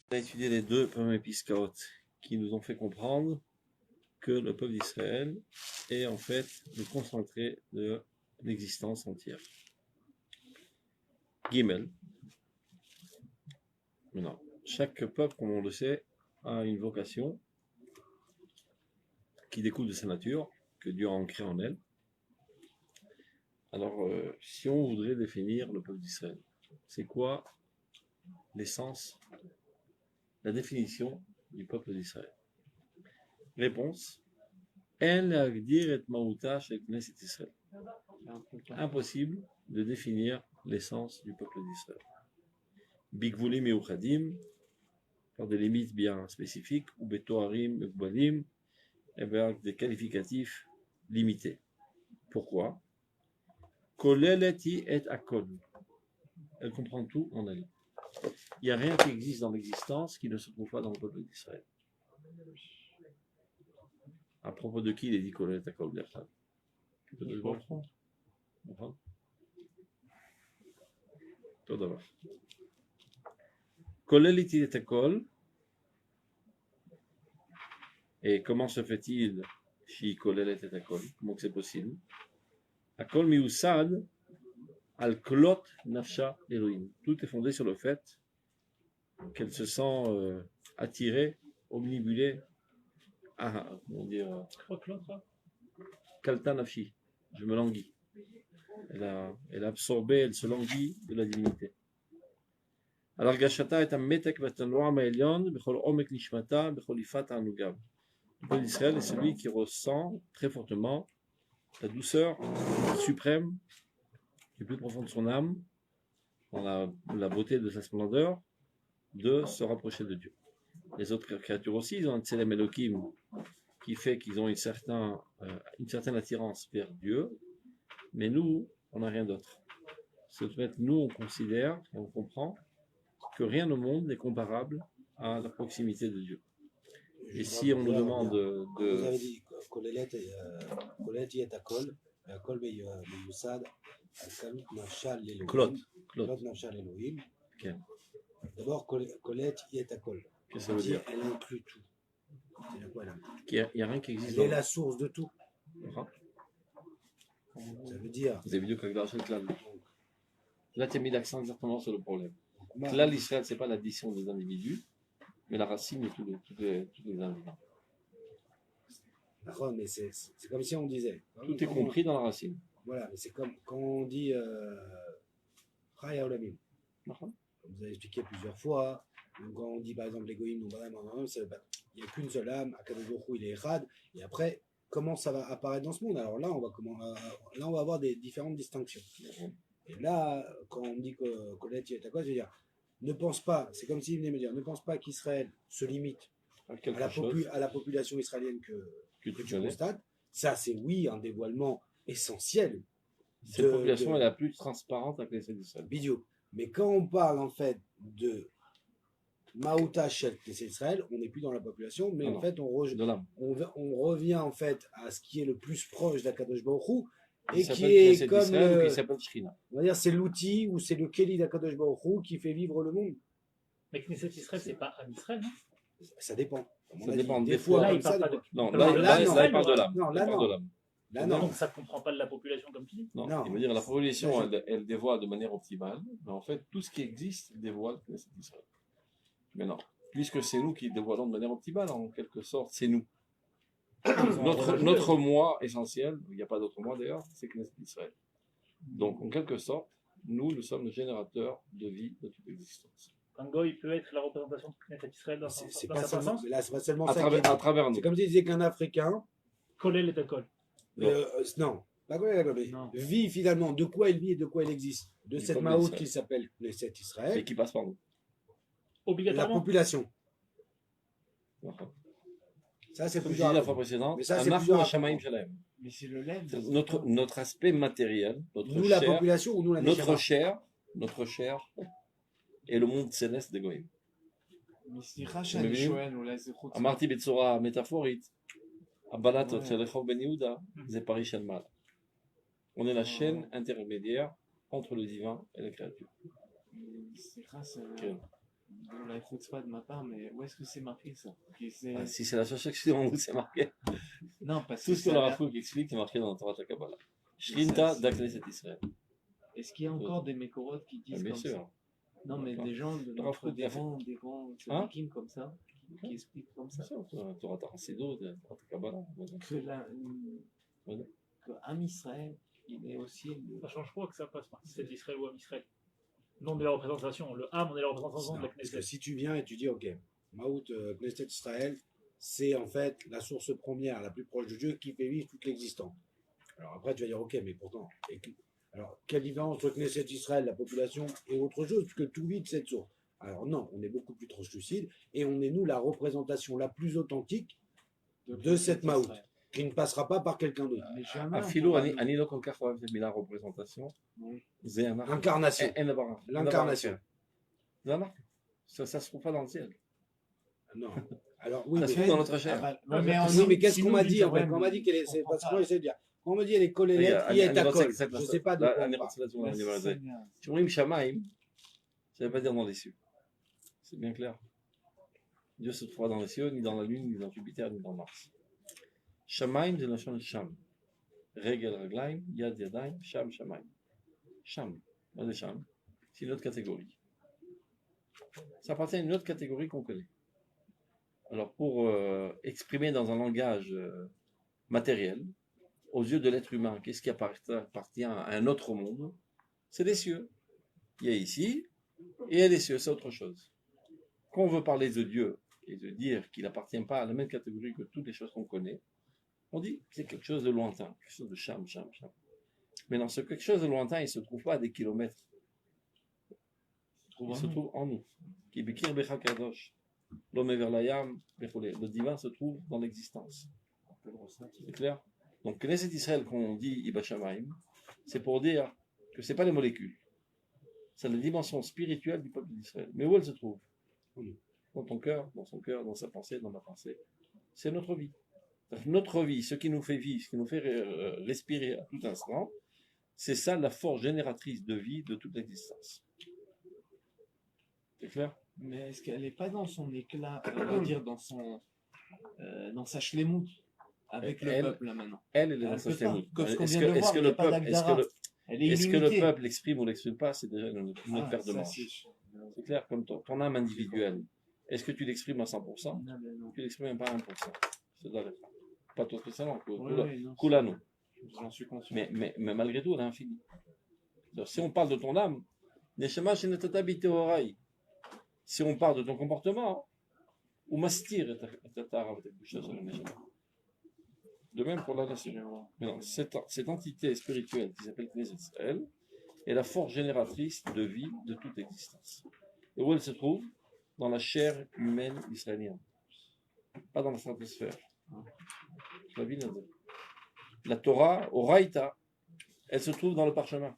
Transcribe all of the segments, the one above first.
On a étudié les deux premiers piscaot qui nous ont fait comprendre que le peuple d'Israël est en fait le concentré de l'existence entière. Gimel. Maintenant, chaque peuple, comme on le sait, a une vocation qui découle de sa nature, que Dieu a ancrée en elle. Alors, si on voudrait définir le peuple d'Israël, c'est quoi l'essence, la définition du peuple d'Israël? Réponse: impossible de définir l'essence du peuple d'Israël. Bigvulim et Uchadim, par des limites bien spécifiques, ou betoarim, ukbalim, avec des qualificatifs limités. Pourquoi? Koleleti et akol. Elle comprend tout en elle. Il n'y a rien qui existe dans l'existence qui ne se trouve pas dans le peuple d'Israël. À propos de qui il est dit Kolelet et akol d'Erchad? Tout d'abord. Koleleti et akol. Et comment se fait-il Shi Kolelet et akol? Comment que c'est possible? Akol miusad al klot nafsha Elohim. Tout est fondé sur le fait qu'elle se sent attirée, omnibulée, comment dire, kalta nafshi, je me languis. Elle a absorbé, elle se languit de la divinité. Alors Gashata est un metek vatanwa ma'elyon, bechol omek nishmata, bechol ifat anugam. Le peuple d'Israël est celui qui ressent très fortement la douceur suprême du plus profond de son âme, dans la beauté de sa splendeur, de se rapprocher de Dieu. Les autres créatures aussi, ils ont un tselem Elohim qui fait qu'ils ont une certaine attirance vers Dieu, mais nous, on n'a rien d'autre. C'est fait, nous, on considère et on comprend que rien au monde n'est comparable à la proximité de Dieu. Et si on nous demande Vous avez dit Kolelet et Akol, Akol Meyusad, Akal Nafshal Elohim. Klot Nafshal Elohim. D'abord, Kolet et Akol. Qu'est-ce que ça veut dire? Elle inclut tout. C'est quoi, il n'y a rien qui existe. Elle est la source de tout. Ça veut dire. Vous avez vu que là, tu as mis l'accent exactement sur le problème. Là, l'Israël, ce n'est pas l'addition des individus, mais la racine de tous les individus. D'accord, mais c'est comme si on disait. Tout est compris dans la racine. Voilà, mais c'est comme quand on dit Chaya Olamim. Comme vous avez expliqué plusieurs fois. Donc quand on dit par exemple l'égoïme, il n'y a qu'une seule âme, Akadosh Baruch Hu, il est Erad, et après, comment ça va apparaître dans ce monde? Alors là, on va avoir des différentes distinctions. Et là, quand on me dit que Colette est à quoi, je veux dire, ne pense pas, c'est comme s'il venait me dire, ne pense pas qu'Israël se limite à la population israélienne que tu constates. Ça, c'est oui, un dévoilement essentiel. Cette population est la plus transparente avec les d'Israël. Bidio. Mais quand on parle en fait de Maouta Shel Israël, on n'est plus dans la population, mais en fait on revient en fait à ce qui est le plus proche d'Akadosh Baruch Hu, et qui est comme on va dire c'est l'outil ou c'est le Keli d'Akadosh Baruch Hu qui fait vivre le monde. Mais Knesset Israël, c'est pas un Israël, non? Ça dépend. Ça dépend. Des fois, là, il parle pas de. Non, là, il parle de l'âme. Non, là, non. Là, non. Donc, ça ne comprend pas de la population comme tu dis. Non, il veut dire la population, elle dévoile de manière optimale, mais en fait, tout ce qui existe dévoile Knesset Israël. Mais non, puisque c'est nous qui dévoilons de manière optimale, en quelque sorte, c'est nous. Notre moi essentiel, il n'y a pas d'autre moi d'ailleurs, c'est Knesset Israël. Donc, en quelque sorte, nous sommes le générateur de vie de toute existence. Un goy peut être la représentation de Knesset Israël dans c'est pas seulement, là, c'est pas seulement à travers nous. C'est comme si disait qu'un Africain. Coller les écoles. Non, pas coller les écoles. Vit finalement de quoi il vit et de quoi il existe. De cette maout qui s'appelle Knesset Israël. Et qui passe par nous. Obligatoirement. La population. Ça, c'est plus la fois précédente. Mais ça, c'est plus Mais c'est le lait. Notre aspect matériel, nous la population ou nous la notre chair et le monde céleste des Goïm. Amarti Betsora métaphorite. Abalat Tchelechov Ben Yehuda, Zepari Shelmal. On est la chaîne intermédiaire entre le divin et la créature. de la chutzpah de ma part, mais où est-ce que c'est marqué ça? Ah, si c'est la seule section où c'est marqué, Non, parce tout que ce que ça le a Rav l'air- Kook explique est marqué dans la Torah de la Kabbalah. Shrinta c'est- d'Akneset Israël. Est-ce qu'il y a encore des mécorotes qui Ah, disent bien comme sûr. ça? Non, mais D'accord. des gens de Le Rav notre Kook a fait- des grands Hein? tzadikim comme ça, qui expliquent comme ça. Bien sûr, Torah Tarasido, Torah de Kabbalah. Voilà. Voilà. Que Am Israël, il est aussi Ça change quoi que ça passe par c'est Israël ou Am Israël? Le nom de la représentation. Le Ham, on est la représentation de la Parce que Knesset. si tu viens et tu dis, ok, Maout Knesset Israël, c'est en fait la source première, la plus proche de Dieu, qui fait vivre tout l'existant. Alors après, tu vas dire, ok, mais pourtant, alors quelle différence entre Knesset Israël, la population, et autre chose, puisque tout vit de cette source? Alors non, on est beaucoup plus translucide, et on est nous la représentation la plus authentique de cette Maout, Israël. qui ne passera pas par quelqu'un d'autre. Mais jamais on אפילו pourra אני לא כל כך אוהב את המילה רפרזנטציה, Oui. זה אנחנו. L'incarnation. אין דבר אחר. L'incarnation. זה אנחנו. Ça se trouve pas dans le ciel. Non. Alors oui, Ça se mais, trouve dans notre chair. Ah bah, Ouais, mais oui, mais qu'est-ce si qu'on nous, m'a tu dit dis, en fait? ouais, Quand on m'a dit qu'elle est, je c'est comprends parce que pas. moi j'essaie de dire. Quand on me dit elle est collélette, il est à col. Je sais pas de quoi on parle. אני אומר את זה. כשאומרים שמיים, ça ne veut pas dire dans les cieux. C'est bien clair. Dieu se trouvera dans les cieux, ni dans la lune, ni dans Jupiter, ni dans Mars. Shamaim, c'est la notion de Sham. Regel, Reglaim, Yad, Yadaim, Sham, Shamaim. Sham, moi c'est Sham. C'est une autre catégorie. Ça appartient à une autre catégorie qu'on connaît. Alors pour exprimer dans un langage matériel, aux yeux de l'être humain, qu'est-ce qui appartient à un autre monde? C'est les cieux. Il y a ici, et il y a les cieux, c'est autre chose. Quand on veut parler de Dieu et de dire qu'il n'appartient pas à la même catégorie que toutes les choses qu'on connaît, on dit que c'est quelque chose de lointain, quelque chose de Sham. Mais dans ce quelque chose de lointain, il ne se trouve pas à des kilomètres. Il se trouve en nous. Ki bikir becha kadosh. L'homme vers la yam, le divin se trouve dans l'existence. C'est clair? Donc, Knesset Israël, quand on dit Iba Shamaim, c'est pour dire que ce n'est pas les molécules. C'est la dimension spirituelle du peuple d'Israël. Mais où elle se trouve? Dans ton cœur, dans son cœur, dans sa pensée, dans ma pensée. C'est notre vie. Notre vie, ce qui nous fait vivre, ce qui nous fait respirer à tout instant, c'est ça la force génératrice de vie de toute l'existence. C'est clair? Mais est-ce qu'elle n'est pas dans son éclat, on va dire dans sa shlemut avec le Elle- peuple là maintenant? Elle est dans Elle sa peut pas. chémie. Comme ce qu'on Est-ce vient de que, voir, il y a pas d'Agdara. Elle est est-ce que le illimitée. peuple l'exprime ou l'exprime pas, c'est déjà une Ah, paire de ça, manches. C'est clair, comme ton âme individuelle. Est-ce que tu l'exprimes à 100%? Non, mais non. Tu l'exprimes même pas à 1%. C'est dans le cas. Pas toi spécialement, Oui, non, Koulano. j'en suis conscient. Mais malgré tout, elle est infinie. Alors, si on parle de ton âme, Neshama Shenatata Bitehorai. Si on parle de ton comportement, ou Mastir et Tatar avec quelque chose sur le Neshama. De même pour la nation. Maintenant, cette entité spirituelle qui s'appelle Knesset Israël est la force génératrice de vie de toute existence. Et où elle se trouve? Dans la chair humaine israélienne. Pas dans la stratosphère. La vie nazar. La Torah, Oraïta, elle se trouve dans le parchemin.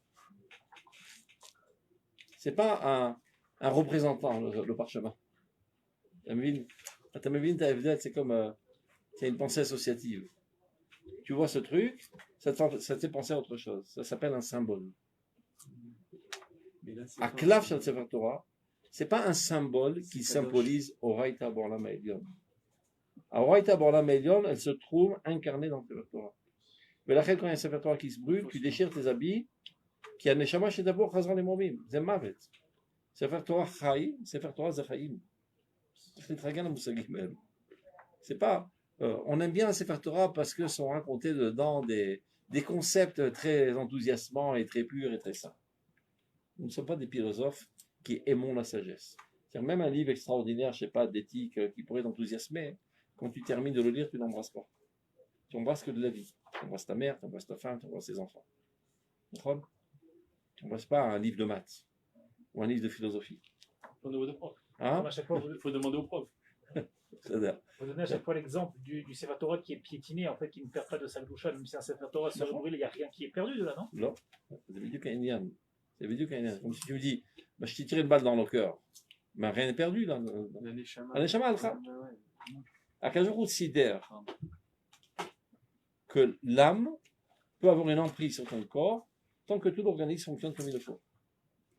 C'est pas un représentant, le parchemin. אתה מבין את ההבדל, c'est comme c'est une pensée associative. Tu vois ce truc, ça te fait penser à autre chose. Ça s'appelle un symbole. Aklaf shel Sefer Torah, c'est pas un symbole qui symbolise Oraïta Borlam Elyon. Oraïta Borlam Elyon, elle se trouve incarnée dans le Sefer Torah. Mais là, quand il y a un Sefer Torah qui se brûle, tu déchires tes habits, qui a Neshama chez d'abord Chazran les Momim, c'est Mavet. Sefer Torah Chai, Sefer Torah Zechaim. C'est pas. On aime bien le Sefer Torah parce que sont racontés dedans des concepts très enthousiasmants et très purs et très sains. Nous ne sommes pas des philosophes qui aimons la sagesse. C'est-à-dire même un livre extraordinaire, je sais pas, d'éthique qui pourrait t'enthousiasmer, quand tu termines de le lire, tu n'embrasses pas. Tu embrasses que de la vie. Tu embrasses ta mère, tu embrasses ta femme, tu embrasses tes enfants. Tu n'embrasses pas un livre de maths ou un livre de philosophie. Au niveau de prof. Hein? Comme à chaque fois, il faut demander au prof. C'est-à-dire, Il faut donner à chaque fois l'exemple du Sefer Torah qui est piétiné, en fait, qui ne perd pas de sa doucha, même si un Sefer Torah se brûle, il n'y a rien qui est perdu de là, non? non, c'est vidéo qu'un Indian. C'est vidéo qu'un Indian. Comme si tu me dis, bah, je t'ai tiré une balle dans le cœur. Mais rien n'est perdu là. Aneshama al-Kha. Akajour sidère que l'âme peut avoir une emprise sur ton corps tant que tout l'organisme fonctionne comme il le faut.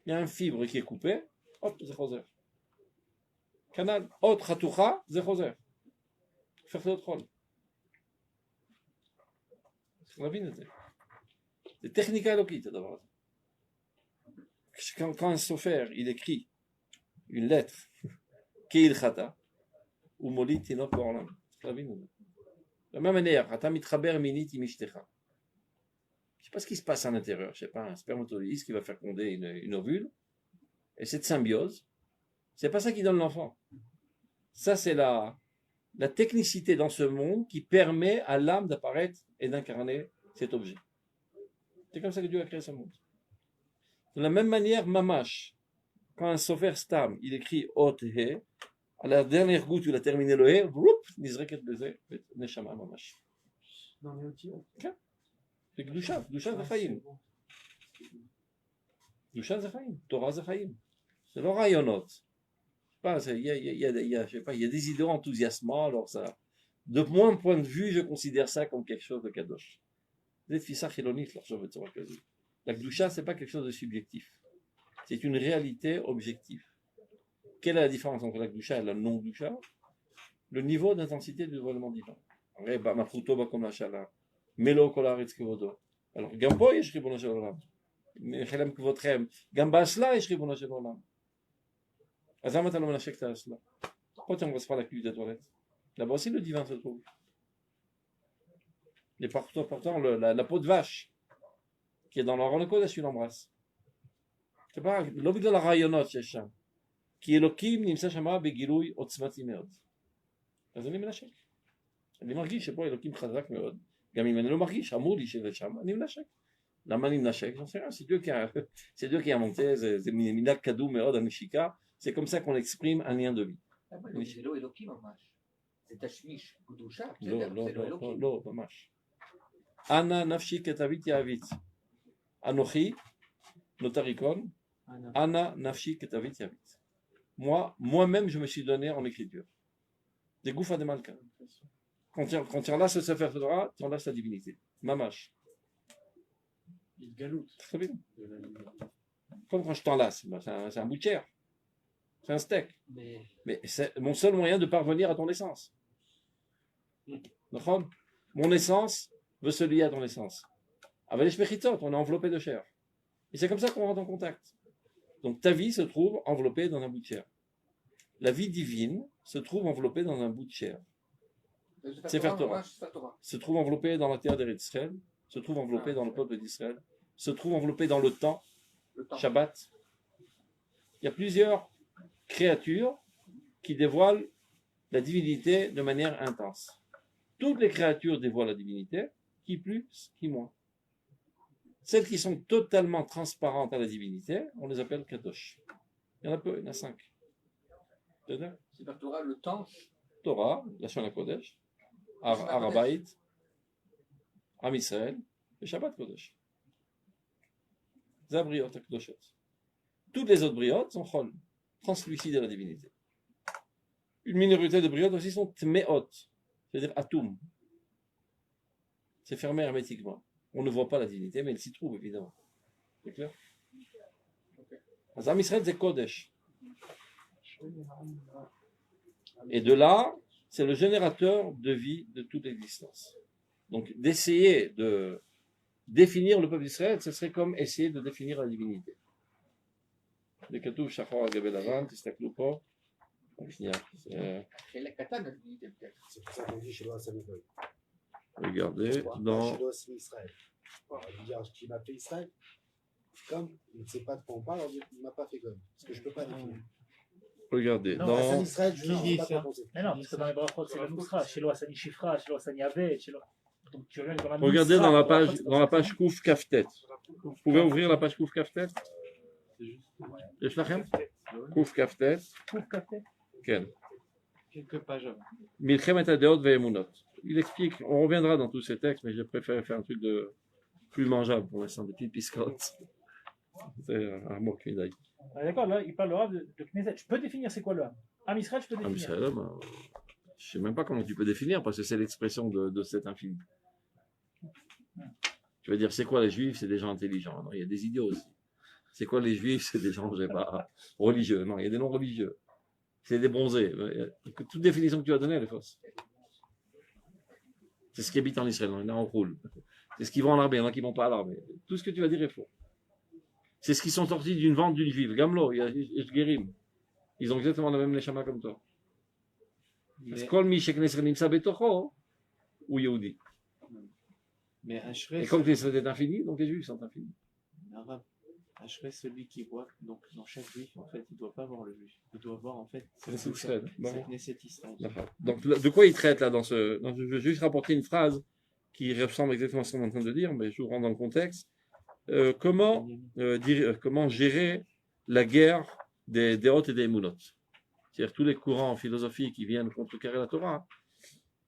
Il y a un fibre qui est coupé, hop, c'est Roser. כנ"ל, עוד חתוכה זה חוזר. הופך להיות חול. צריך להבין את זה. זה טכניקה אלוקית הדבר הזה. Quand un סופר, il écrit une lettre, כהלכתה, הוא מוליד תינוק בעולם. צריך להבין את זה. De la même manière, אתה מתחבר מינית עם אשתך. Je sais pas ce qui se passe à l'intérieur, je sais pas, un spermatozoïde qui va faire fonder une ovule, et cette symbiose, c'est pas ça qui donne l'enfant. Ça, c'est la technicité dans ce monde qui permet à l'âme d'apparaître et d'incarner cet objet. C'est comme ça que Dieu a créé ce monde. De la même manière, Mamash, quand un sofer stam, il écrit Ot He, à la dernière goutte où il a terminé le He, Nizreket Beze, Neshama Mamash. Non, mais aussi. C'est Gdusha, Gdusha זה חיים. Gdusha זה חיים, Torah זה חיים. C'est לא רעיונות. Il y a des idées enthousiasmantes, alors ça. De mon point de vue, je considère ça comme quelque chose de kadosh. La Gdusha, c'est pas quelque chose de subjectif. C'est une réalité objective. Quelle est la différence entre la Gdusha et la non-Gdusha? Le niveau d'intensité du dévoilement divin. Alors, גם פה יש ריבונו של עולם. מחלם כבודכם. גם באסלה יש ריבונו של עולם. אז למה אתה לא מנשק את האסלה? Pourquoi tu n'embrasses pas la cuve des toilettes? Là-bas aussi le divin se trouve. Et pourtant la peau de vache qui est dans l'Aron Kodesh, tu l'embrasses. C'est pas לא בגלל הרעיונות שיש שם. כי אלוקים נמצא שם בגילוי עוצמתי מאוד. אז אני מנשק. אני מרגיש שפה אלוקים חזק מאוד. גם אם אני לא מרגיש, אמור לי שזה שם, אני מנשק. למה אני מנשק? j'en sais rien, c'est Dieu qui a inventé, זה מנהג קדום מאוד, הנשיקה. C'est comme ça qu'on exprime un lien de vie. זה לא אלוקים ממש. זה תשמיש, קדושה. לא, ממש. אנא נפשי כתבית יעבית. אנוכי, נוטריקון, אנא נפשי כתבית יעבית. Moi-même, je me suis donné en écriture. Des gouffres de Malka. Quand tu enlaces le Sefer Torah, tu enlaces la divinité. Mamash. Il galoute. Très bien. Comme quand je t'enlace, c'est un bout de chair. C'est un steak. Mais c'est mon seul moyen de parvenir à ton essence. Mon essence veut se lier à ton essence. Avec les shmechitzot, on est enveloppé de chair. Et c'est comme ça qu'on rentre en contact. Donc ta vie se trouve enveloppée dans un bout de chair. La vie divine se trouve enveloppée dans un bout de chair. Sefer Torah se trouve enveloppé dans la terre d'Eretz Israël, se trouve enveloppé dans le peuple d'Israël, se trouve enveloppé dans le temps, Shabbat. Il y a plusieurs créatures qui dévoilent la divinité de manière intense. Toutes les créatures dévoilent la divinité, qui plus, qui moins. Celles qui sont totalement transparentes à la divinité, on les appelle Kadosh. Il y en a peu, il y en a 5. C'est par Torah, le temps. Torah, la Shana Kodesh, Arabait, Am Israël, et Shabbat Kodesh. Zabriot Akdoshot. Toutes les autres briotes sont chol, translucides à la divinité. Une minorité de briotes aussi sont tmeot, c'est-à-dire atum. C'est fermé hermétiquement. On ne voit pas la divinité, mais elle s'y trouve évidemment. C'est clair? Am Israël, c'est Kodesh. Et de là, c'est le générateur de vie de toute l'existence. Donc, d'essayer de définir le peuple d'Israël, ce serait comme essayer de définir la divinité. C'est pour ça qu'on dit chez Loa-Samigoy. Regardez, dans... Chez Loa-Israël. On va lui dire qui m'a fait Israël. Comme il ne sait pas de quoi on parle, on dit qu'il ne m'a pas fait comme. Parce que je ne peux pas définir. Regardez, Non, dans... Israël, je ne peux pas penser. Mais non, parce que dans les brachot, c'est le Nousra. Chez Loa-Sani Shifra, chez Loa-Sani Avet, chez Loa... Donc tu regardes dans la Regardez Nousra, dans la page Kouf Kaftet. Vous pouvez ouvrir la page Kouf Kaftet? יש לכם? קוף כ"ט. קוף כ"ט. כן. Quelques pages avant. מלחמת הדעות והאמונות. Il explique, on reviendra dans tous ces textes, mais je préfère faire un truc de plus mangeable pour l'instant, des petites piscottes. C'est un mot qui d'aille. D'accord, là, il parle le Rav de Knesset. Je peux définir c'est quoi le Ham? Am Israël, je peux définir. Israël, ben, je sais même pas comment tu peux définir, parce que c'est l'expression de cet infini. Tu vas dire, c'est quoi les juifs? C'est des gens intelligents. Non, il y a des idiots aussi. C'est quoi les juifs? C'est des gens, je sais pas, religieux. Non, il y a des non religieux. C'est des bronzés. Toute définition que tu as donnée, elle est fausse. C'est ce qui habite en Israël, il y en a en roule. C'est ce qui vont en l'armée, il y en a qui ne vont pas à l'armée. Tout ce que tu vas dire est faux. C'est ce qui sont sortis d'une vente d'une juive. Gamlo, il y a Guérim. Ils ont exactement la même neshama comme toi. Parce que mi sheknesre nimsa betocho, ou Yehudi. Mais Ashrei, Et comme Knesset est infini, donc les juifs sont infinis. arabe, Ashrei, celui qui voit, donc dans chaque juif, en fait, il ne doit pas voir le juif. Il doit voir, en fait, Knesset Israël. c'est Knesset Israël. D'accord. Donc, de quoi il traite là dans ce. Je vais juste rapporter une phrase qui ressemble exactement à ce qu'on est en train de dire, mais je vous rends dans le contexte. Comment gérer la guerre des Hot et des Emunot. C'est-à-dire tous les courants philosophiques qui viennent contrecarrer la Torah,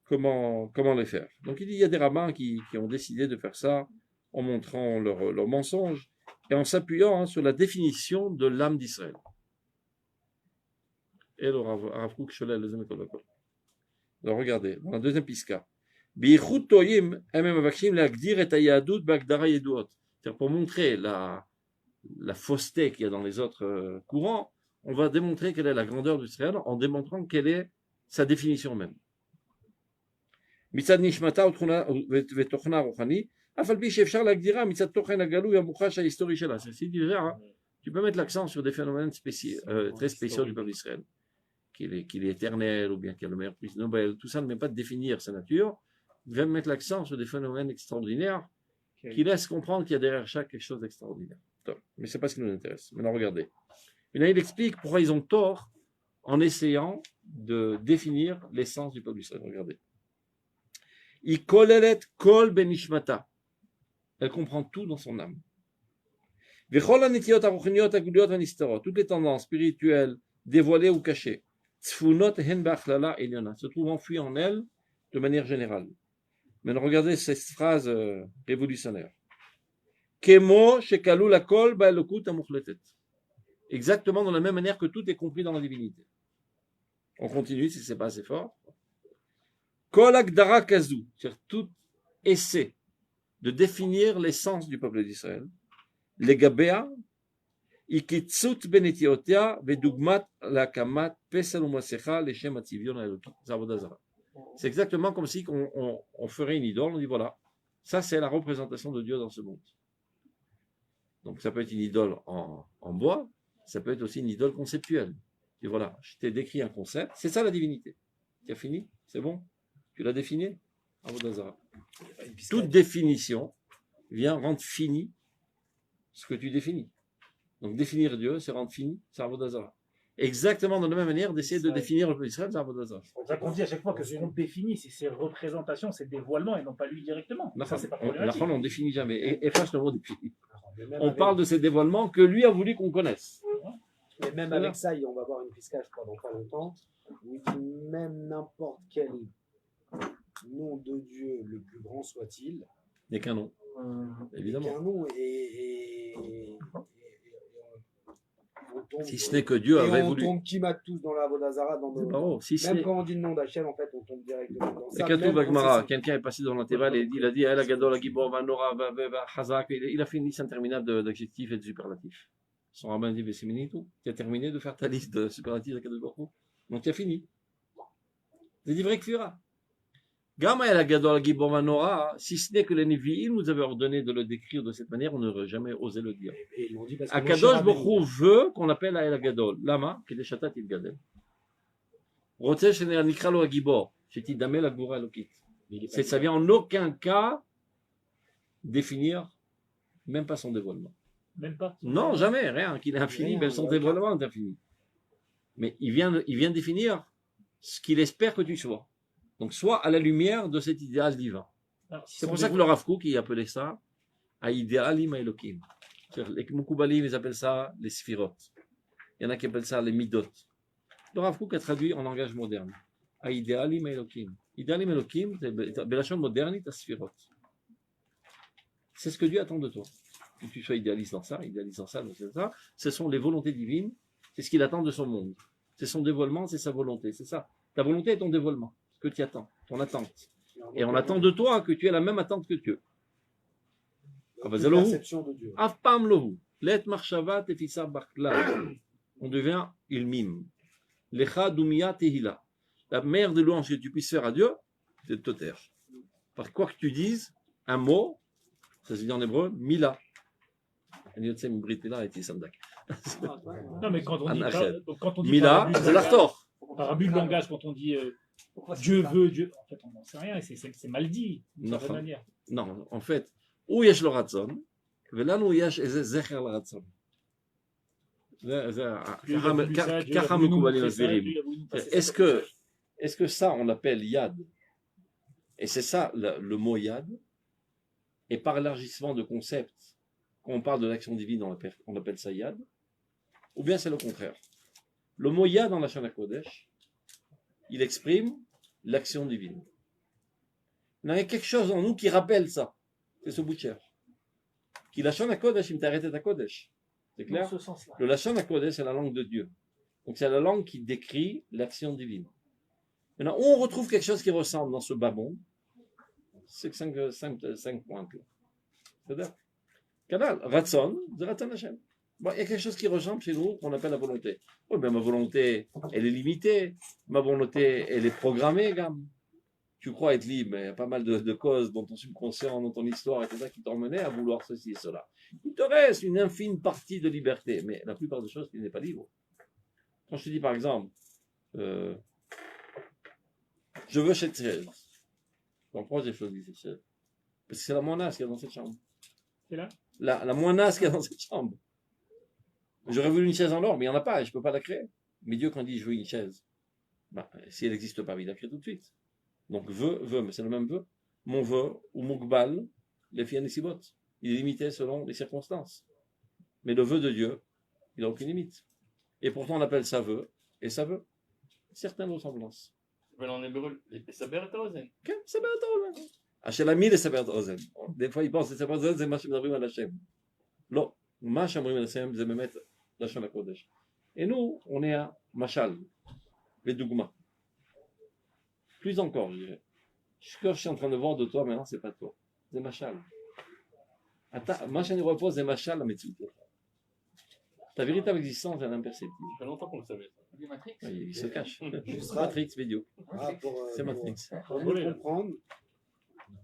comment les faire. Donc il dit il y a des rabbins qui ont décidé de faire ça en montrant leur mensonge et en s'appuyant sur la définition de l'âme d'Israël. Et le Rav Kook Sholel, les amis. Alors regardez, dans la deuxième piska. Bichut toyim emem avakshim leagdir et hayadut bagdara yeduot. C'est-à-dire pour montrer la fausseté qu'il y a dans les autres courants, on va démontrer quelle est la grandeur d'Israël en démontrant quelle est sa définition même. Mitzad nishmata vetochna rochani, afal pi she'efshar lagdira mitzad tochen hagalu yamuchash hahistori shela. C'est déjà, tu peux mettre l'accent sur des phénomènes très spéciaux du peuple d'Israël, qu'il est éternel ou bien qu'il a le meilleur prix Nobel. Tout ça ne met pas de définir sa nature. Il va mettre l'accent sur des phénomènes extraordinaires qui laissent comprendre qu'il y a derrière chaque quelque chose d'extraordinaire. Mais ce n'est pas ce qui nous intéresse. Maintenant, regardez. Maintenant, il explique pourquoi ils ont tort en essayant de définir l'essence du peuple d'Israël. Regardez. Ikolelet kol benishmata. Elle comprend tout dans son âme. Toutes les tendances spirituelles, dévoilées ou cachées, se trouvent enfouies en elle de manière générale. Maintenant, regardez cette phrase révolutionnaire. Exactement dans la même manière que tout est compris dans la divinité. On continue si ce n'est pas assez fort. C'est-à-dire tout essai de définir l'essence du peuple d'Israël. Legabea, ikitsut benetiotia, vedugmat lakamat pesel umasecha leshem atzivion haelokim. C'est exactement comme si on ferait une idole, on dit voilà, ça c'est la représentation de Dieu dans ce monde. Donc ça peut être une idole en bois, ça peut être aussi une idole conceptuelle. Et voilà, je t'ai décrit un concept, c'est ça la divinité. Tu as fini? C'est bon? Tu l'as défini? Avodazara. Toute définition vient rendre fini ce que tu définis. Donc définir Dieu, c'est rendre fini, c'est Avodazara. Exactement de la même manière d'essayer de définir le peuple d'Israël, c'est Avodazara. C'est pour ça qu'on dit à chaque fois que ce qu'on définit, c'est ses représentations, ses dévoilements, et non pas lui directement. Ça, c'est pas problématique. On ne définit jamais. Et efface le mot définit. On parle de ces dévoilements que lui a voulu qu'on connaisse. Mais même avec ça, on va voir une piscage pendant pas longtemps, où il dit même n'importe quel nom de Dieu, le plus grand soit-il, n'est qu'un nom. Évidemment. Qu'un nom si ce n'est que Dieu avait voulu. On tombe Kimat tous dans la Vodazara, dans nos... Même quand on dit le nom d'Hachem, en fait, on tombe directement dans ça. Quelqu'un est passé dans l'Antéval et il a dit El Gadol, Gibor, Vanora, Chazak. Il a fait une liste interminable d'adjectifs et de superlatifs. Son rabbin dit Vesséminitou, tu as terminé de faire ta liste de superlatifs de Kadosh. Donc tu as fini. C'est dit vrai que Fura. Gamma El Gadol, Gibor, Vanora, si ce n'est que les Nevi'im nous avaient ordonné de le décrire de cette manière, on n'aurait jamais osé le dire. Akadosh Baruch veut qu'on appelle à El Gadol. Lama, qui est Shatat Il Gadel. Rotesh Nikralo Agibor, c'est Damel Agura Lokit. Ça vient en aucun cas définir, même pas son dévoilement. Même pas. Non, jamais, rien. Qu'il est infini, même son dévoilement est infini. Mais il vient définir ce qu'il espère que tu sois. Donc, soit à la lumière de cet idéal divin. C'est pour ça que le Rav Kook, il appelait ça Aïdealim Elokim. Les Mukoubalim, ils appellent ça les Sphirot. Il y en a qui appellent ça les Midot. Le Rav Kook a traduit en langage moderne. Aïdealim Elokim. Idealim Elokim, c'est Belachon moderne, c'est Sphirot. C'est ce que Dieu attend de toi. Que tu sois idéaliste dans ça, ça. Ce sont les volontés divines. C'est ce qu'il attend de son monde. C'est son dévoilement, c'est sa volonté. C'est ça. Ta volonté est ton dévoilement. Que tu attends, ton attente. Et on attend de toi que tu aies la même attente que Dieu. Perception de Dieu. Afpam lohu. Let marshava tefisa barkla. On devient il mime. Lecha dumia tehila. La meilleure des louanges que tu puisses faire à Dieu, c'est de te taire. Par quoi que tu dises, un mot, ça se dit en hébreu, mila. Non, mais quand on dit Mila, c'est l'artor. par abus de langage, quand on dit Dieu veut, Dieu. En fait, on n'en sait rien, c'est mal dit, d'une certaine manière. Non, en fait, où yesh le ratzon, velanu yesh eze zecher le ratzon. Est-ce que ça, on l'appelle yad? Et c'est ça, le mot yad. Et par élargissement de concept, quand on parle de l'action divine, on appelle ça yad. Ou bien c'est le contraire. Le mot yad dans la Shana Kodesh, il exprime l'action divine. Il y a quelque chose en nous qui rappelle ça. C'est ce bout de chair. Qui la Shana Kodesh, il m'arrête à Kodesh. C'est clair? Dans ce sens-là. Le Lashon HaKodesh, c'est la langue de Dieu. Donc c'est la langue qui décrit l'action divine. Maintenant, où on retrouve quelque chose qui ressemble dans ce bas monde, c'est 5 points. C'est-à-dire, Canal, Ratson, de Ratzon Hashem. Bon, il y a quelque chose qui ressemble chez nous qu'on appelle la volonté. Oui, mais ma volonté, elle est limitée. Ma volonté, elle est programmée, gamme. Tu crois être libre, mais il y a pas mal de causes dans ton subconscient, dans ton histoire, etc., qui t'ont mené à vouloir ceci et cela. Il te reste une infime partie de liberté, mais la plupart des choses, tu n'es pas libre. Quand je te dis, par exemple, je veux cette chaise. Pourquoi j'ai choisi cette chaise? Parce que c'est la moins naze qu'il y a dans cette chambre. C'est là? La moins naze qu'il y a dans cette chambre. J'aurais voulu une chaise en or, mais il n'y en a pas, et je ne peux pas la créer. Mais Dieu, quand il dit je veux une chaise, ben, si elle n'existe pas, il la crée tout de suite. Donc, veut, mais c'est le même vœu. Mon vœu, ou Mukbal, les filles Nesibot. Il est limité selon les circonstances. Mais le vœu de Dieu, il n'a aucune limite. Et pourtant, on appelle ça vœu, et ça veut. Certaines ressemblances. En hébreu, les saber ozen. Ok, saber ozen. Hachem a mis les saber ozen. Des fois, ils pensent que les saber ozen, c'est ma chem à Hachem. Non, ma chem à Hachem, c'est me mettre la Shana Kodesh. Et nous, on est à Machal, les Dougma. Plus encore, je dirais. Ce que je suis en train de voir de toi maintenant, c'est pas toi. C'est Machal. Machal il repose, c'est Machal la médecine. Ta véritable existence, elle est imperceptible. Ça fait longtemps qu'on le savait. Matrix. Oui, il se cache. Matrix vidéo. C'est Matrix. Pour mieux comprendre,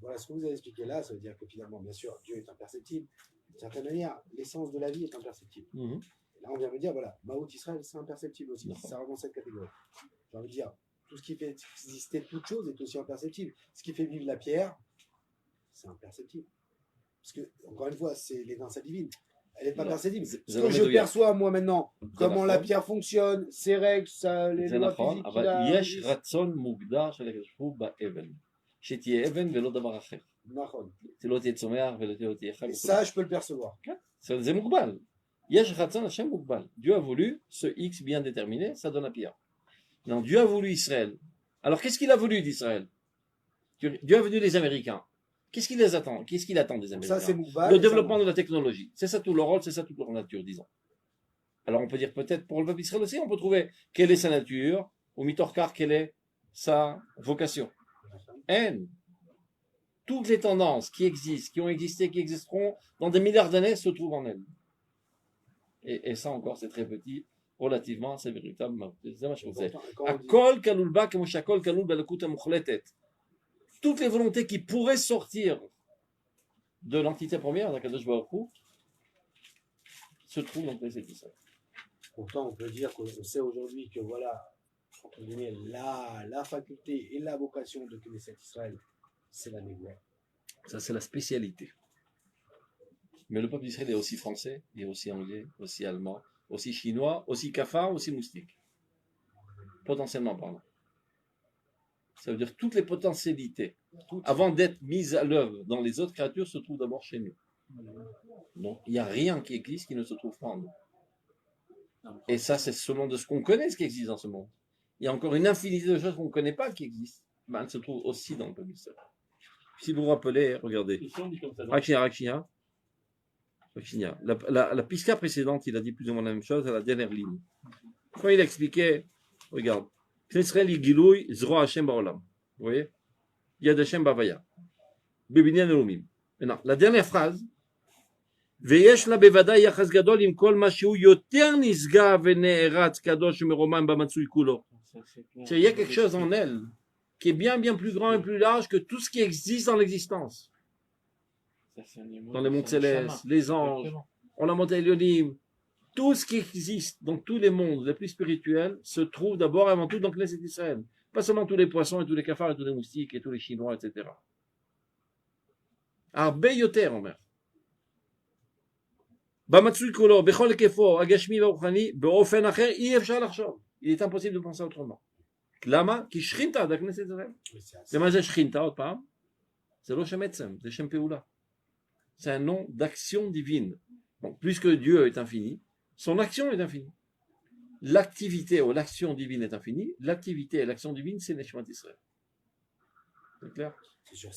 voilà ce que vous avez expliqué là, ça veut dire que finalement, bien sûr, Dieu est imperceptible. D'une certaine manière, l'essence de la vie est imperceptible. Mm-hmm. Et là, on vient me dire, voilà, Maout Israël, c'est imperceptible aussi. Ça rentre dans cette catégorie. J'ai envie de dire, tout ce qui fait exister toute chose est aussi imperceptible. Ce qui fait vivre la pierre, c'est imperceptible. Parce que, encore une fois, c'est l'étincelle divine. Elle n'est pas perceptible. Ce que je perçois, moi, maintenant, comment la pierre fonctionne, ses règles, les lois physiques qu'il a... Yesh ratzon mugdar shel HaKadosh Baruch Hu ba'even. שתהיה אבן ולא דבר אחר. נכון. שלא תהיה צומח ולא תהיה חי. Ça, je peux le percevoir. זה מוגבל. יש רצון השם מוגבל. Dieu a voulu ce X bien déterminé, ça donne la pierre. Non, Dieu a voulu Israël. Alors, qu'est-ce qu'il a voulu d'Israël? Dieu a voulu les Américains. Qu'est-ce qu'il les attend? Qu'est-ce qu'il attend des Américains? Ça, c'est mouval, le développement de la technologie. C'est ça tout leur rôle, c'est ça toute leur nature, disons. Alors, on peut dire peut-être pour le peuple d'Israël aussi, on peut trouver quelle est sa nature, ou mitorkar, quelle est sa vocation. Haine. Toutes les tendances qui existent, qui ont existé, qui existeront dans des milliards d'années se trouvent en elle. Et ça encore, c'est très petit, relativement, c'est véritable. Akol kalul ba kemo shakol kalul balakut mukhletet. Toutes les volontés qui pourraient sortir de l'entité première, d'Akadosh Baruch Hu, se trouvent dans les Israël. Pourtant, on peut dire qu'on sait aujourd'hui que voilà, entre guillemets, la faculté et la vocation de Knesset Israël, c'est la Négoua. Ça, c'est la spécialité. Mais le peuple d'Israël est aussi français, il est aussi anglais, aussi allemand, aussi chinois, aussi cafard, aussi moustique. Potentiellement parlant. Ça veut dire que toutes les potentialités, avant d'être mises à l'œuvre dans les autres créatures, se trouvent d'abord chez nous. Donc, il n'y a rien qui existe qui ne se trouve pas en nous. Et ça, c'est selon de ce qu'on connaît, ce qui existe dans ce monde. Il y a encore une infinité de choses qu'on ne connaît pas qui existent. Ben, elles se trouvent aussi dans le peuple d'Israël. Si vous vous rappelez, regardez. Rakshia. La pisca précédente, il a dit plus ou moins la même chose à la dernière ligne. Quand il a expliqué, regarde, Israël Yigilouy Zro Hashem Baolam. Vous voyez? Yad Hashem Bavaya. Bebinyan Elomim. Maintenant, la dernière phrase, ויש לה בוודאי יחס גדול עם כל מה שהוא יותר נשגב ונערץ קדוש ומרומם במצוי כולו. Il y a quelque chose en elle qui est bien plus grand et plus large que tout ce qui existe dans l'existence. Dans les mondes célestes, les anges, on a monté Elionim, tout ce qui existe dans tous les mondes les plus spirituels se trouve d'abord et avant tout dans Knesset Israël. Pas seulement tous les poissons et tous les cafards et tous les moustiques et tous les chinois, etc. הרבה יותר, אומר. במצוי כולו, בכל היקפו, הגשמי והרוחני, באופן אחר אי אפשר לחשוב. Il est impossible de penser autrement. למה? כי שכינתה עד הכנסת ישראל. ומה זה שכינתה עוד פעם? זה לא שם עצם, זה שם פעולה. C'est un nom d'action divine. Donc, puisque Dieu est infini, son action est infinie. L'activité ou l'action divine est infinie, l'activité et l'action divine, c'est Neshmat Israël. C'est clair?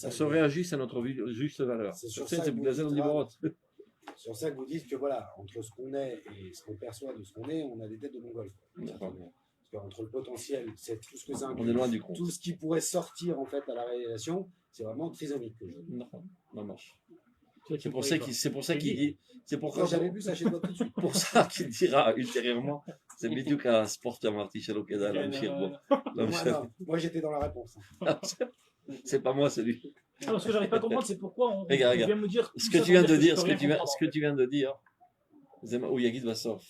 On se réagisse à notre juste valeur. C'est sur ça que vous dites que voilà, entre ce qu'on est et ce qu'on perçoit de ce qu'on est, on a des têtes de Mongols. Parce qu'entre le potentiel, c'est tout ce que ça inclut, on est loin du compte. Tout ce qui pourrait sortir en fait à la réalisation, c'est vraiment trisomique. Non, non marche. C'est pour ça qu'il dit. C'est pourquoi j'avais vu ça chez toi tout de suite. Pour ça qu'il dira ultérieurement. C'est בדיוק הספורט שאמרתי שלא כדאי להמשיך בו. Moi j'étais dans la réponse. C'est pas moi celui. Ah, ce que j'arrive pas à comprendre, c'est pourquoi on regarde. vient me dire. Ce que tu viens de dire, ce que tu viens de dire, זה הוא יגיד בסוף.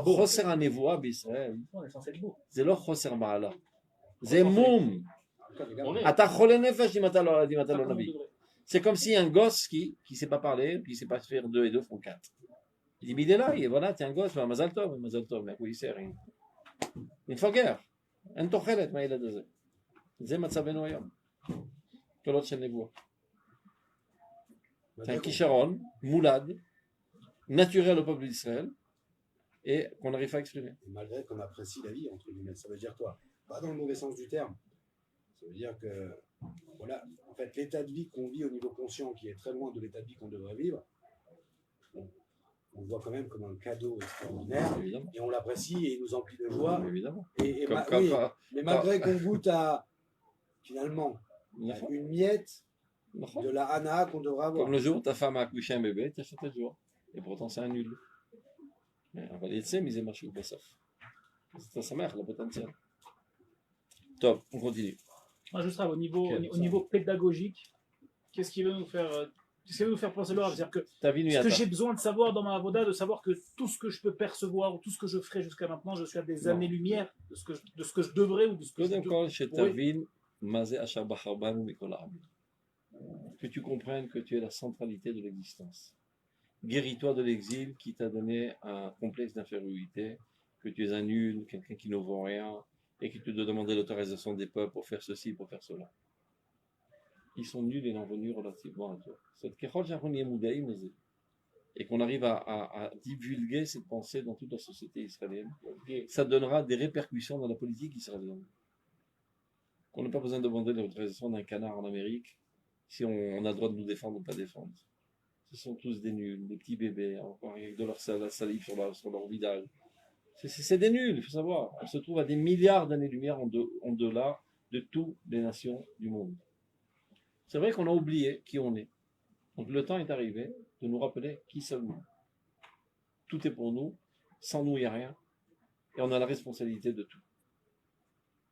חוסר הנבואה בישראל זה לא חוסר מעלה, זה מום. אתה חולה נפש אם אתה לא נביא. C'est comme si un gosse qui ne sait pas parler, puis il ne sait pas faire 2 et 2 font 4. Il dit, mais il est là, et voilà, t'es un gosse, mazal tov, mais oui, c'est rien. Il faut guère. אין תוחלת מהילד הזה. זה מצבנו היום. קולות של נבואה. C'est un כישרון, moulad, naturel au peuple d'Israël, et qu'on n'arrive pas à exprimer. Malgré qu'on apprécie la vie, entre guillemets, ça veut dire quoi? Pas dans le mauvais sens du terme. Ça veut dire que, voilà, en fait, l'état de vie qu'on vit au niveau conscient, qui est très loin de l'état de vie qu'on devrait vivre, on le voit quand même comme un cadeau extraordinaire, évidemment. Et on l'apprécie et il nous emplit de joie. Évidemment. Mais malgré qu'on goûte à, finalement, une miette de la hana qu'on devrait avoir. Comme le jour où ta femme a accouché un bébé, tu achètes le jour. Et pourtant, c'est un nul. Mais on va les laisser, mais c'est marché au Bessaf. C'est sa mère, le potentiel. Top, on continue. Moi, juste au niveau pédagogique, qu'est-ce qui veut nous faire penser là? C'est-à-dire que ce que j'ai besoin de savoir dans ma avoda, de savoir que tout ce que je peux percevoir ou tout ce que je ferai jusqu'à maintenant, je suis à des années-lumière de ce que je devrais ou de ce que je pourrais. Que tu comprennes que tu es la centralité de l'existence. Guéris-toi de l'exil qui t'a donné un complexe d'infériorité, que tu es un nul, quelqu'un qui ne vaut rien, et qui te demandait l'autorisation des peuples pour faire ceci, pour faire cela. Ils sont nuls et non venus relativement à toi. Et qu'on arrive à divulguer cette pensée dans toute la société israélienne, ça donnera des répercussions dans la politique israélienne. On n'a pas besoin de demander l'autorisation d'un canard en Amérique si on a le droit de nous défendre ou pas défendre. Ce sont tous des nuls, des petits bébés, encore avec de leur salive sur leur visage. C'est des nuls, il faut savoir. On se trouve à des milliards d'années-lumière en delà de toutes les nations du monde. C'est vrai qu'on a oublié qui on est. Donc le temps est arrivé de nous rappeler qui sommes-nous. Tout est pour nous, sans nous il n'y a rien, et on a la responsabilité de tout.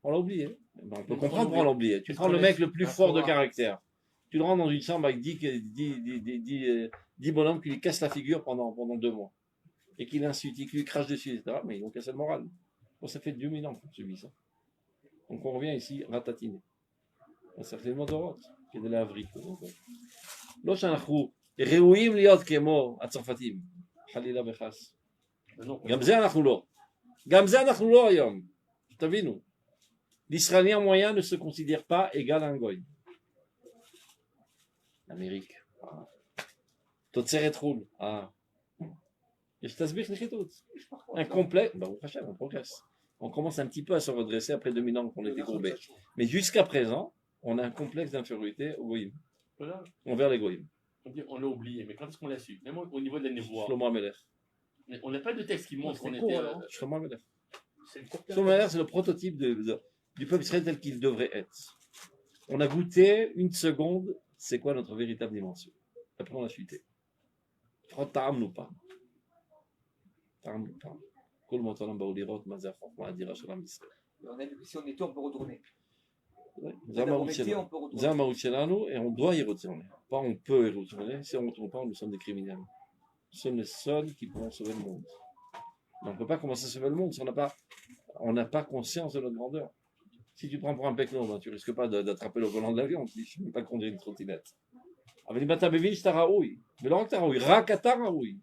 On l'a oublié. Ben, on peut comprendre pourquoi on l'a oublié. Tu prends le mec le plus fort de caractère, tu le rends dans une chambre avec 10 bonhommes qui lui cassent la figure pendant 2 mois. Et qui l'insulte, qui lui crache dessus, etc. Mais ils ont cassé le moral. Bon, ça fait 2000 ans qu'on subit ça. Donc on revient ici ratatiner. Ça fait le mot de rote, qui est de l'avrique. לא שאנחנו ראויים להיות כמו הצרפתים, חלילה וחס. גם זה אנחנו לא. גם זה אנחנו לא היום. תבינו. L'Israélien moyen ne se considère pas égal à un goy. L'Amérique. תוצרת חו"ל. יש תסביך נחיתות. Un complet. on progresse. On commence un petit peu à se redresser après 2000 ans qu'on était courbés. Mais jusqu'à présent, on a un complexe d'infériorité au goyim. Envers les goyim. On l'a oublié, mais quand est-ce qu'on l'a su? Même au niveau de la névoie. Shlomo Amelech. On n'a pas de texte qui montre qu'on était. Shlomo Amelech. Shlomo Amelech, c'est le prototype du peuple israélien tel qu'il devrait être. On a goûté une seconde, c'est quoi notre véritable dimension. Après, on a chuté. לפחות טעמנו פעם. טעמנו פעם. כל מות העולם באו לראות מה זה החוכמה האדירה של עם ישראל. Si on était, on peut retourner. זה המהות שלנו. זה המהות שלנו, et on doit y retourner. Pas on peut y retourner. Si on ne retourne pas, nous sommes des criminels. Nous sommes les seuls qui pourront sauver le monde. Mais on ne peut pas commencer à sauver le monde si on n'a pas conscience de notre grandeur. Si tu prends pour un pecno, ben, tu ne risques pas d'attraper le volant de l'avion. Tu ne sais même pas conduire une trottinette. אבל אם אתה מבין שאתה ראוי, ולא רק אתה ראוי, רק אתה ראוי,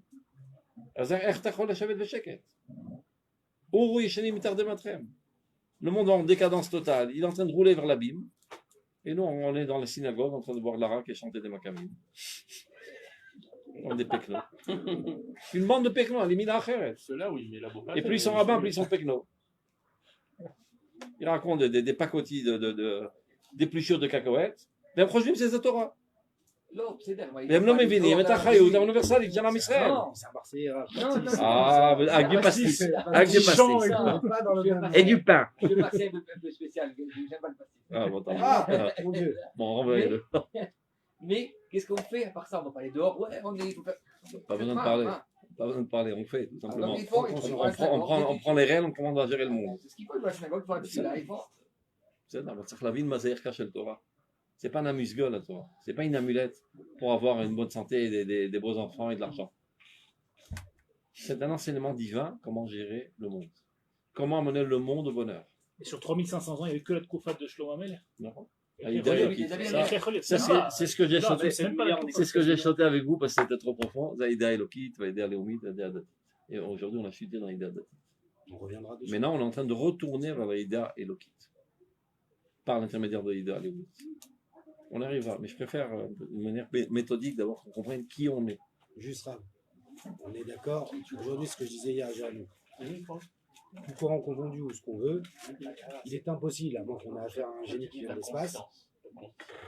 אז איך אתה יכול לשבת בשקט? אורו ישנים מתרדמתכם. Le monde est en décadence totale. Il est en train de rouler vers l'abîme. Et nous, on est dans la synagogue en train de boire de l'arak et chanter des macamines. Des peknos. Une bande de peknos, elle est mise à Acheret. Ceux-là, oui, mais là-bas. Et plus ils sont rabbins, plus ils sont peknos. Ils racontent des pacotis d'épluchures de cacahuètes. והם חושבים שזה תורה. לא, בסדר. והם לא מבינים את האחריות האוניברסלית של עם ישראל. C'est un Marseillais rare. Avec du pastis. Avec du pastis. Et du pain. Le Marseille est un peu spécial. J'aime pas le pastis. Ah, bon, tant mieux. Mon Dieu. Bon, renvoyez-le. Mais qu'est-ce qu'on fait à part ça? On va pas aller dehors. Ouais, on est. Pas besoin de parler. Pas besoin de parler, on fait tout simplement. Alors, ils font, On prend les rênes, on commence à gérer le monde. C'est ce qu'il faut dans la synagogue, il faut être là, ils font. בסדר, אבל צריך להבין מה זה ערכה של תורה. C'est pas un amuse-gueule la Torah. C'est pas une amulette pour avoir une bonne santé, des beaux enfants et de l'argent. C'est un enseignement divin, comment gérer le monde. Comment amener le monde au bonheur. Et sur 3500 ans, il n'y avait que la Tkoufat de Shlomo Amelech. Non. C'est ce que j'ai chanté. C'est ce que j'ai chanté avec vous parce que c'était trop profond. Zaïda Elokit, Vaïda Léomit, Vaïda Datit. Et aujourd'hui, on a chuté dans l'Aïda Datit. On reviendra dessus. Maintenant, on est en train de retourner vers l'Aïda Elokit. Par l'intermédiaire de l'Aïda Léomit. On arrivera, mais je préfère d'une manière méthodique d'abord qu'on comprenne qui on est. Juste Rav, on est d'accord. Aujourd'hui, ce que je disais hier à Jérémy, tout courant confondu ou ce qu'on veut, il est impossible, à moins qu'on ait affaire à un génie qui vient de l'espace,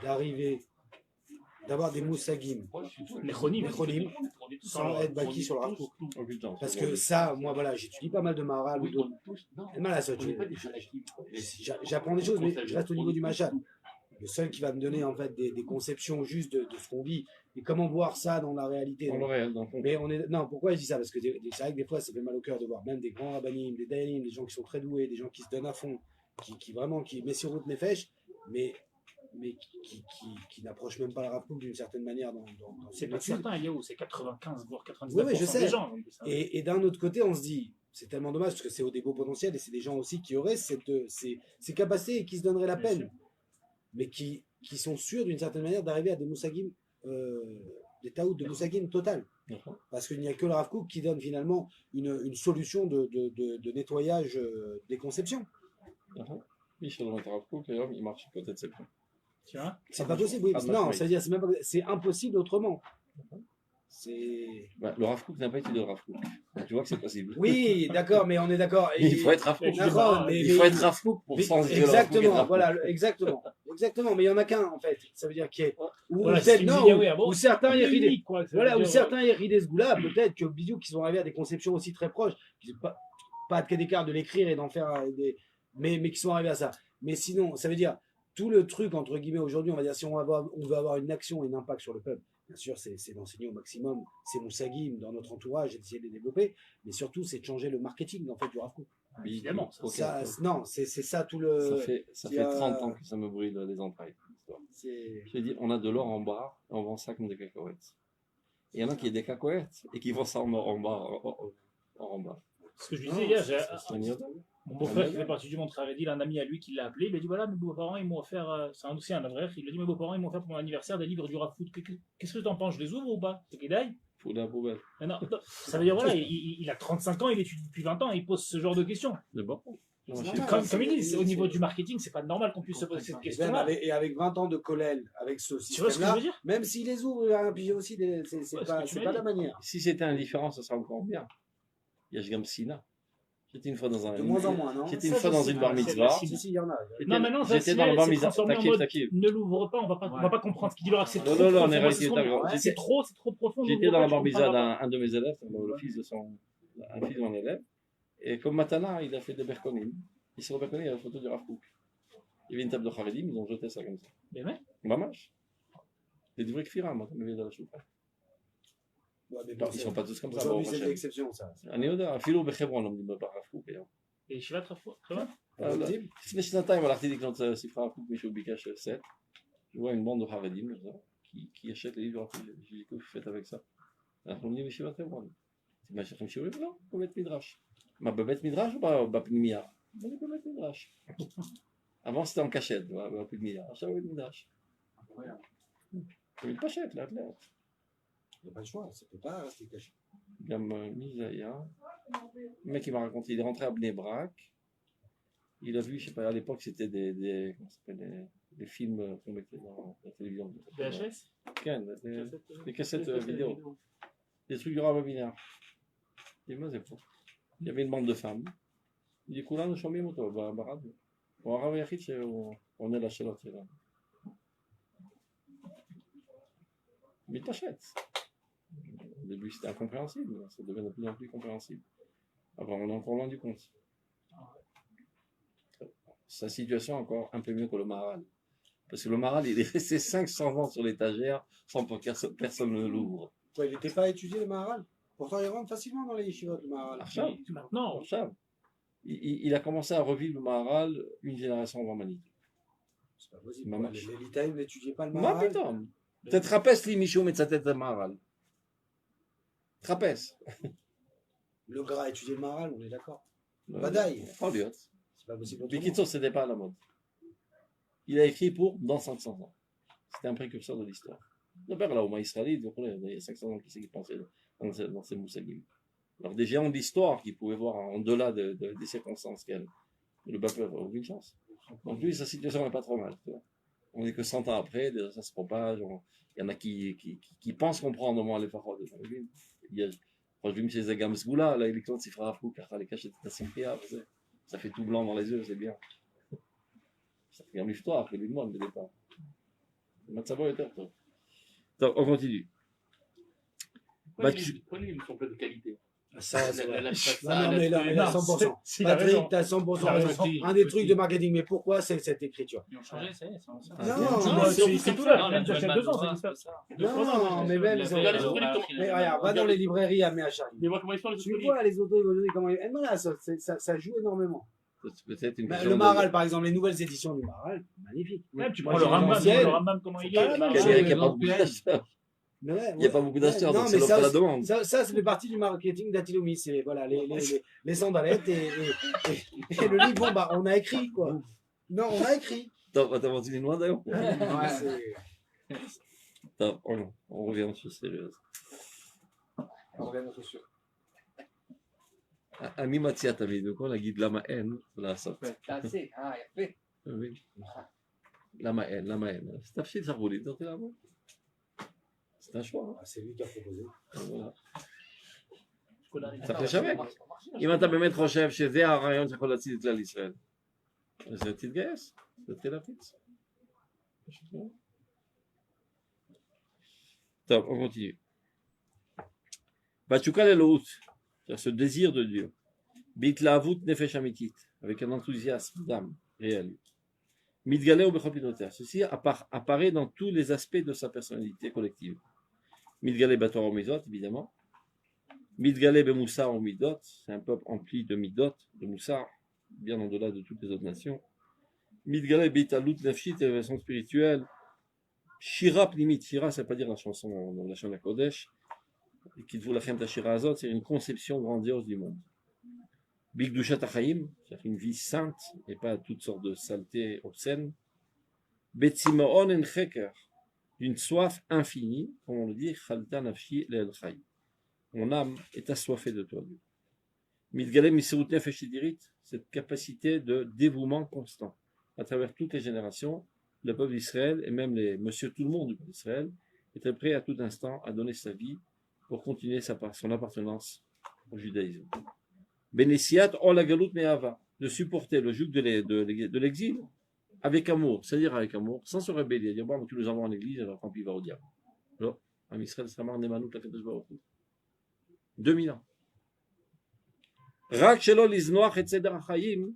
d'arriver, d'avoir des moussagim, Les chronim, sans être baki sur le Rav Kook. Parce que ça, moi voilà, j'étudie pas mal de Maharal ou d'autres. Mal à ça, j'apprends des choses, mais je reste au niveau du Machal. Le seul qui va me donner en fait des conceptions justes de ce qu'on vit et comment voir ça dans la réalité. Dans le réel, dans le fond. Mais non, pourquoi je dis ça? Parce que c'est vrai que des fois ça fait mal au cœur de voir même des grands rabbanim, des dayanim, des gens qui sont très doués, des gens qui se donnent à fond, qui vraiment mettent sur route nefesh, mais qui n'approchent même pas le Rav Kook d'une certaine manière dans c'est pas certain, Yaou, c'est 95 voire 99% oui, je sais. des gens. Et d'un autre côté, on se dit, c'est tellement dommage parce que c'est au dépôt potentiel et c'est des gens aussi qui auraient ces capacités et qui se donneraient la peine, mais qui sont sûrs d'une certaine manière d'arriver à des moussagim, des taouds de moussagim total. Parce qu'il n'y a que le Rav Kook qui donne finalement une solution de nettoyage des conceptions. Michel Rav Kook, il marche peut-être c'est pas. C'est pas possible, oui. Non, c'est-à-dire c'est impossible autrement. Le Rav Kook n'a pas été de Rav Kook. Tu vois que c'est possible. Oui, d'accord, mais on est d'accord. Il faut être Rav Kook. Il faut être Rav Kook pour changer. Exactement, voilà, exactement. Exactement, mais il n'y en a qu'un en fait. Ça veut dire qu'il y a. Ou certains Yéridés. Voilà, ou certains Yéridés Sgoula, peut-être que Bidou qui sont arrivés à des conceptions aussi très proches, qui sont pas de cas d'écart de l'écrire et d'en faire des. Mais qui sont arrivés à ça. Mais sinon, ça veut dire tout le truc entre guillemets aujourd'hui, on va dire si on veut avoir une action et un impact sur le peuple. Bien sûr, c'est d'enseigner au maximum ces moussagim dans notre entourage et d'essayer de les développer, mais surtout, c'est de changer le marketing en fait, du Rav Kook. Évidemment. Non, c'est ça tout le... Ça fait 30 ans que ça me brûle les entrailles. Je te dis, on a de l'or en barre, et on vend ça comme des cacahuètes. Et il y en a qui ont des cacahuètes et qui vendent ça en barre. Ce que je disais hier, mon beau-frère qui fait partie du monde Haredi, il a un ami à lui qui l'a appelé, il a dit voilà, mes beaux-parents ils m'ont offert, c'est un dossier, un vrai, il a dit mes beaux-parents ils m'ont offert pour mon anniversaire des livres du Rav Kook. Qu'est-ce que tu en penses, je les ouvre ou pas? C'est qu'il aille? Faut la poubelle. Non, ça veut dire voilà, il a 35 ans, il étudie depuis 20 ans, il pose ce genre de questions. C'est bon. Comme il dit, au niveau du marketing, c'est pas normal qu'on puisse se poser cette question-là. Et avec 20 ans de collèle, avec ce système-là, même s'il les ouvre, puis aussi, c'est pas la manière. Si c'était indifférent, ça serait encore bien. Il y a Jgam Sina. J'étais une fois dans de moins en moins, non? J'étais une fois dans une bar mitzvah. Si, il y en a. Non, maintenant, j'étais dans le bar mitzvah. Ne l'ouvre pas, on va pas comprendre ce qu'il dit. C'est trop profond. C'est trop profond. J'étais dans la bar mitzvah d'un de mes élèves, le fils de mon élève. Et comme Matana, il a fait des berkonim. Et sur le berkonim, il y a la photo du Rav Kook. Il y avait une table de Haredim, ils ont jeté ça comme ça. Mais ouais. Mamash. Les vrais kfira, moi, comme il y a dans la choupa. Ouais, mais Non, bon, ils sont pas tous comme ça. aujourd'hui, ברוך c'est השם. l'exception, ça. אני יודע, אפילו בחברון לומדים ברב קוק היום. בישיבת חברון? לפני שנתיים הלכתי לקנות ספר הרב קוק, מישהו ביקש סט. Je vois une bande de חרדים qui achètent les livres. Je dis, que vous faites avec ça? אנחנו לומדים בישיבת חברון. מה, יש לכם שיעורים? לא, בבית מדרש. מה, בבית מדרש או בפנימייה? בבית מדרש. avant c'était en cachette, בפנימייה, עכשיו בבית מדרש. זה מתפשט לאט לאט. Il n'y a pas le choix, ça ne peut pas rester caché. גם מיזיה, le mec il m'a raconté, il est rentré à Bnei Brak, il a vu, je sais pas, à l'époque c'était comment ça s'appelle, des films qu'on mettait dans la télévision. VHS? Des cassettes vidéo. Des trucs du Rav Aviner. Il y avait une bande de femmes. Il dit, כולנו שומעים אותו ברדיו. הוא הרב היחיד שהוא עונה לשאלות שלנו. מתפשט. Au début c'était incompréhensible, ça devient de plus en plus compréhensible. Après on est encore loin du compte. Sa situation est encore un peu mieux que le Maharal. Parce que le Maharal il est resté 500 ans sur l'étagère sans que personne ne l'ouvre. Ouais, il n'était pas étudié le Maharal. Pourtant, il rentre facilement dans les yeshivot, le Maharal. Maintenant, il a commencé à revivre le Maharal une génération avant Manitou. C'est pas possible. Maman. Les Litaïm n'étudiaient pas le מה Maharal. פתאום? תתחפש לי מישהו מצטט את המהר"ל. תחפש. Le gras étudiait le Maharal, on est d'accord. לא, ודאי. יכול להיות. C'est pas possible autrement. בקיצור, c'était pas à la mode. Il a écrit pour dans 500 ans. C'était un précurseur de l'histoire. D'abord, la Ouma israélite, il y a 500 ans qui s'est pensé dans ces moussagim. Alors, des géants d'histoire qui pouvaient voir en-delà des circonstances qu'elle. Le peuple n'a aucune chance. Donc, lui, sa situation n'est pas trop mal. Tu vois. On est que 100 ans après, ça se propage. Il y en a qui pensent comprendre au moins les paroles de il חושבים שזה גם סגולה, אולי לקנות ספרי הרב קוק, ככה לקשט את הסמכייה וזה. Ça fait tout blanc dans les yeux, c'est bien. Ça fait גם לפתוח וללמוד מדי פעם. מצבו יותר טוב. טוב, on continue. Prenez une sont de qualité. Ça, c'est vrai. La- Non, mais là, il a 100%. Patrick, t'as 100% raison. Un des trucs de marketing, mais pourquoi c'est cette écriture? Ils ont changé, ça y est, c'est Non, c'est tout là. Même déjà 2 ans, ça existe pas. Non, mais même, ils ont. Regardez sur Twitter, Mais regarde, va dans les librairies à Meachari. Mais moi, comment ils sont les Tu autres vois les autos, ils vont donner comment ils. Voilà, ça joue énormément. Peut-être une Bah, question le de- Maharal, par exemple, les nouvelles éditions du Maharal, magnifique. Même tu Moi, prends le j'ai Rambam, l'ancienne. le Rambam comment il C'est pas est. la même Il chose. n'y a pas beaucoup d'acheteurs. Mais ouais, Il n'y a pas beaucoup d'acheteurs, non, donc mais c'est l'offre à la demande. Ça, ça fait partie du marketing d'Atilomi. C'est voilà, les sandalettes et le livre. Bon, bah, on a écrit, quoi. Non, on a écrit. T'as vendu les noix d'ailleurs? Ouais, c'est. Attends, on revient aux choses sérieuses. On revient aux chaussures. אני מציע תמיד, במקום להגיד למה אין, לעשות. תעשה, יפה. אתה מבין? למה אין, למה אין? אז תפשיט שרוולית, אתה רוצה לעבוד. C'est un choix. Ah, c'est lui qui a proposé. Voilà. Je צריך לשווק. אם אתה באמת חושב שזה הרעיון שיכול להציל את כלל ישראל, אז תתגייס, תתחיל להפיץ. טוב, on continue. Batchouka l'Elohut, c'est-à-dire ce désir de Dieu. Bitlaavut nefesh amitit, avec un enthousiasme d'âme réel. Mitgaleh ou bechol pinoter, ceci apparaît dans tous les aspects de sa personnalité collective. Mitgaleh bator midot, évidemment. Mitgaleh bemoussar ou midot, c'est un peuple empli de midot, de moussar, bien au-delà de toutes les autres nations. Mitgaleh bitalut nefshit, élévation spirituelle. Shira pnimit, Shira, ça ne veut pas dire la chanson dans la chanson de la Kodesh. Kitvu lachem tashira azot, c'est une conception grandiose du monde. Bigdushat achaim, c'est-à-dire une vie sainte et pas toutes sortes de saletés obscènes. Betsimaon en cheker, d'une soif infinie, comme on le dit, chalta nafshi le'el chay. Mon âme est assoiffée de toi, Dieu. Midgalem misirut nefesh idirit, cette capacité de dévouement constant à travers toutes les générations. Le peuple d'Israël et même monsieur tout le monde du peuple d'Israël était prêt à tout instant à donner sa vie pour continuer son appartenance au judaïsme. Benessiat o la galout me'ava, de supporter le joug de l'exil avec amour, c'est-à-dire avec amour, sans se rebeller, dire bon, tu nous envoies en église, alors tant pis, va au diable. Non, en Israël, ça marre Nemanout la Kadosh Baruch Hu. 2000 ans. Rak shelo liznoach et seder hachayim.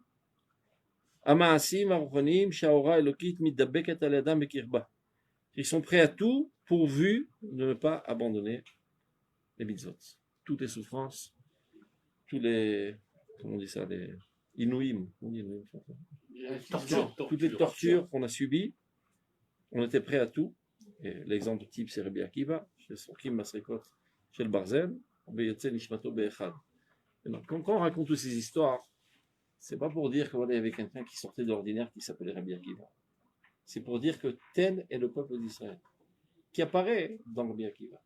Ils sont prêts à tout pourvu de ne pas abandonner les mitzvot. Toutes les souffrances, tous les, comment on dit ça, les inouïm, toutes les tortures qu'on a subies, on était prêt à tout. Et l'exemple type, c'est Rabbi Akiva, chez Sokim Masrikot, chez le Barzel, Nishmato Be'echad. Quand on raconte toutes ces histoires, c'est pas pour dire qu'il y avait quelqu'un qui sortait de l'ordinaire qui s'appelait Rabbi Akiva. C'est pour dire que tel est le peuple d'Israël, qui apparaît dans Rabbi Akiva.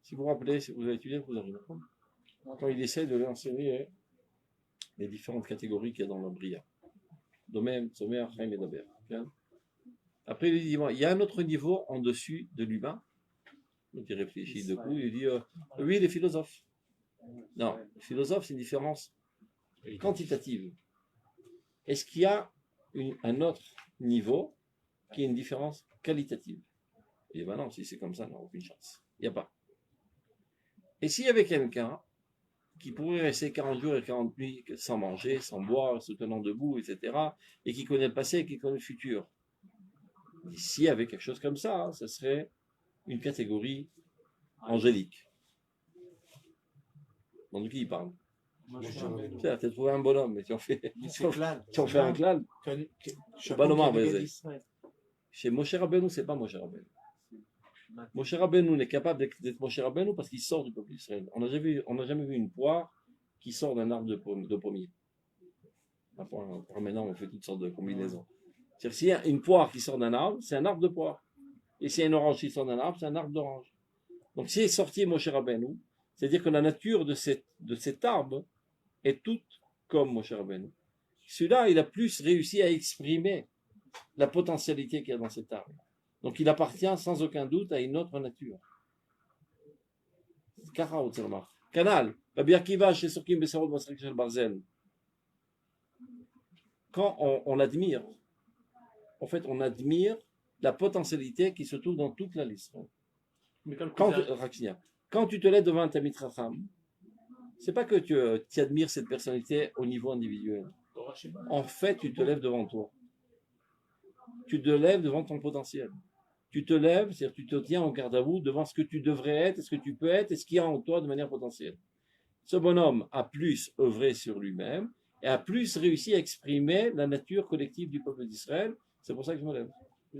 Si vous vous rappelez, si vous avez étudié, vous allez comprendre. Quand il essaie de lui enseigner les différentes catégories qu'il y a dans la Bria. Domem, Tzomer, Chaim et Daber. Après, il dit, il y a un autre niveau en dessus de l'humain. Donc il réfléchit de coup, il dit, oui, les philosophes. Non, les philosophes, c'est une différence quantitative. Est-ce qu'il y a un autre niveau qui est une différence qualitative? Et ben non, si c'est comme ça, on n'a aucune chance. Il n'y a pas. Et s'il y avait quelqu'un qui pourrait rester 40 jours et 40 nuits sans manger, sans boire, se tenant debout, etc., et qui connaît le passé et qui connaît le futur, et s'il y avait quelque chose comme ça, ce serait une catégorie angélique. Donc de qui il parle? Tu as trouvé un bonhomme, mais tu en fais un clan. Chez Moshe Rabbeinu, c'est pas Moshe Rabbeinu. Moshe Rabbeinu n'est capable d'être Moshe Rabbeinu parce qu'il sort du peuple d'Israël. On n'a jamais vu une poire qui sort d'un arbre de pommier. Maintenant, on fait toutes sortes de combinaisons. C'est-à-dire, s'il y a une poire qui sort d'un arbre, c'est un arbre de poire. Et s'il y a une orange qui sort d'un arbre, c'est un arbre d'orange. Donc, si est sorti Moshe Rabbeinu, c'est-à-dire que la nature de cet arbre est toute comme Moshe Rabbeinu. Celui-là, il a plus réussi à exprimer la potentialité qu'il y a dans cet arbre. Donc il appartient sans aucun doute à une autre nature. Canal. Rabbi Akiva chez Sokim Besarot Masrik Shel Barzel. Quand on admire, en fait, on admire la potentialité qui se trouve dans toute la liste. Quand tu te lèves devant un Talmid Chacham, c'est pas que tu admires cette personnalité au niveau individuel. En fait, tu te lèves devant toi. Tu te lèves devant ton potentiel. Tu te lèves, c'est-à-dire tu te tiens en garde à vous devant ce que tu devrais être, ce que tu peux être, et ce qu'il y a en toi de manière potentielle. Ce bonhomme a plus œuvré sur lui-même et a plus réussi à exprimer la nature collective du peuple d'Israël. C'est pour ça que je me lève.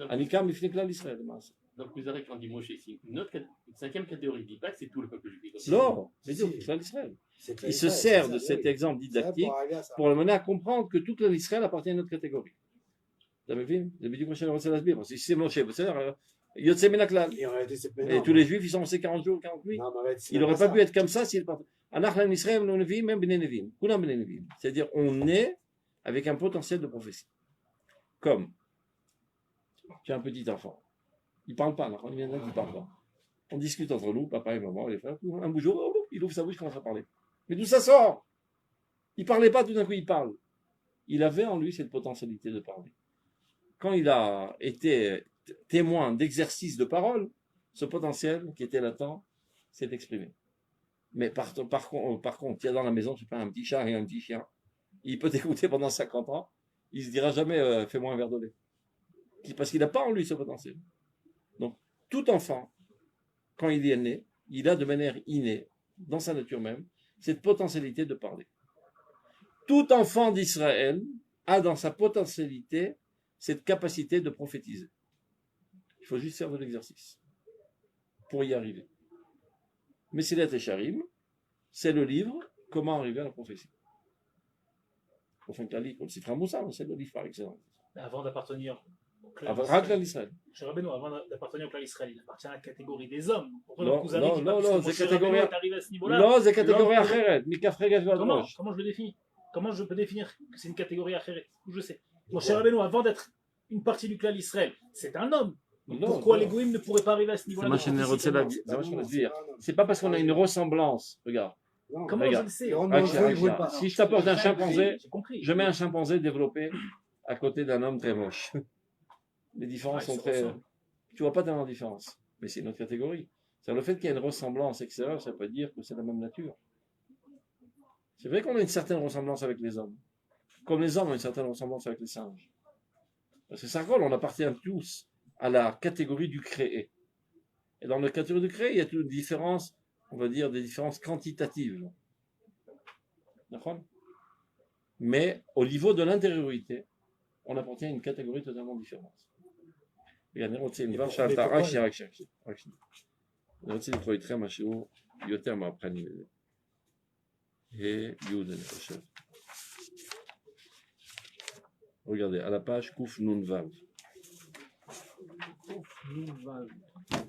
Anikam Ifnikla l'Israël. Donc vous avez quand dit Moshe ici, une cinquième catégorie, il ne dit pas que c'est tout le peuple juif. Non, mais c'est l'Israël. Il se sert de cet exemple didactique pour le mener à comprendre que toute l'Israël appartient à une autre catégorie. Vous avez vu? Vous avez dit que si c'est Moshe, et tous les juifs, ils sont restés 40 jours, 40 nuits. Il n'aurait pas pu être comme ça s'il partait. C'est-à-dire, on est avec un potentiel de prophétie. Comme, tu as un petit enfant. Il ne parle pas, il ne parle pas. On discute entre nous, papa et maman, et les frères. Un beau jour, il ouvre sa bouche, il commence à parler. Mais d'où ça sort? Il ne parlait pas, tout d'un coup, il parle. Il avait en lui cette potentialité de parler. Quand il a été témoin d'exercice de parole, ce potentiel qui était latent s'est exprimé. Mais par contre, il y a dans la maison, je sais pas, un petit chat et un petit chien. Il peut t'écouter pendant 50 ans. Il se dira jamais, fais-moi un verre de lait. Parce qu'il n'a pas en lui ce potentiel. Donc, tout enfant, quand il est né, il a de manière innée, dans sa nature même, cette potentialité de parler. Tout enfant d'Israël a dans sa potentialité cette capacité de prophétiser. Il faut juste faire de l'exercice pour y arriver. Messilat Esharim, c'est le livre Comment arriver à la prophétie. Enfin, comme Sifra Moussa, c'est le livre par excellence. Avant d'appartenir au clan d'Israël. Chez Rabbeinu, avant d'appartenir au clan d'Israël, il appartient à la catégorie des hommes. Non, c'est catégorie. Non, c'est catégorie Acheret. Comment je le définis? Comment je peux définir que c'est une catégorie Acheret? Je sais. Moshe Rabbeinu, avant d'être une partie du clan d'Israël, c'est un homme. Pourquoi les Goïms ne pourraient pas arriver à ce niveau-là? C'est pas parce qu'on a une ressemblance. Regarde. Comment je le sais? Si je t'apporte un chimpanzé, je mets un chimpanzé développé à côté d'un homme très moche. Les différences sont très. Tu vois pas tellement de différence. Mais c'est une autre catégorie. C'est le fait qu'il y ait une ressemblance extérieure, ça peut dire que c'est la même nature. C'est vrai qu'on a une certaine ressemblance avec les hommes. Comme les hommes ont une certaine ressemblance avec les singes. Parce que ça colle, on appartient tous à la catégorie du créé. Et dans la catégorie du créé, il y a une différence on va dire, des différences quantitatives. D'accord? Mais au niveau de l'intériorité, on appartient à une catégorie totalement différente. אני רוצה לברר אני רוצה לקרוא איתכם משהו יותר מהפכני מזה. י' אני חושב. Regardez, à la page Kouf Nun Vav.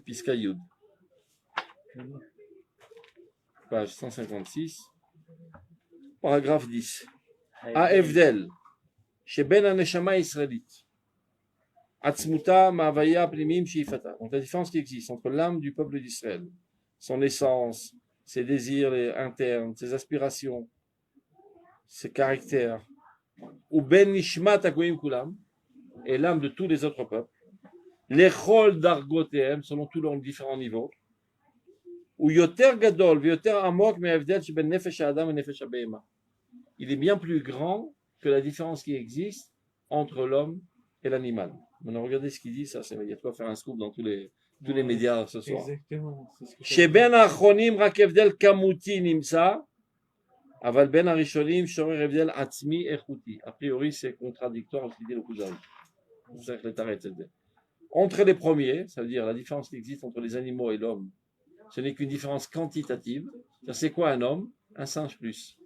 Piska Yud. Page 156. Paragraphe 10. ההבדל שבין הנשמה הישראלית Atzmuta, Mavaya, Plimim, Shifata. Donc la différence qui existe entre l'âme du peuple d'Israël, son essence, ses désirs internes, ses aspirations, ses caractères, ou Ben Nishmat Agoim Kulam, et l'âme de tous les autres peuples, les Chol Dargotem, selon tous leurs différents niveaux, ou Yoter Gadol, Yoter Amok, Me'avdel, Ben Nefesh Adam et Nefesh Abehema. Il est bien plus grand que la différence qui existe entre l'homme et l'animal. Maintenant, regardez ce qu'il dit, ça, il y a de quoi faire un scoop dans tous les médias ce soir. Exactement. Chez Ben Achronim, Rakevdel Kamuti Nimsa, Aval Ben Arishonim, Shorer Evdel Atzmi Echuti. A priori, c'est contradictoire avec l'idée de Kuzari. Entre les premiers, ça veut dire la différence qui existe entre les animaux et l'homme, ce n'est qu'une différence quantitative. C'est quoi un homme? Un singe plus.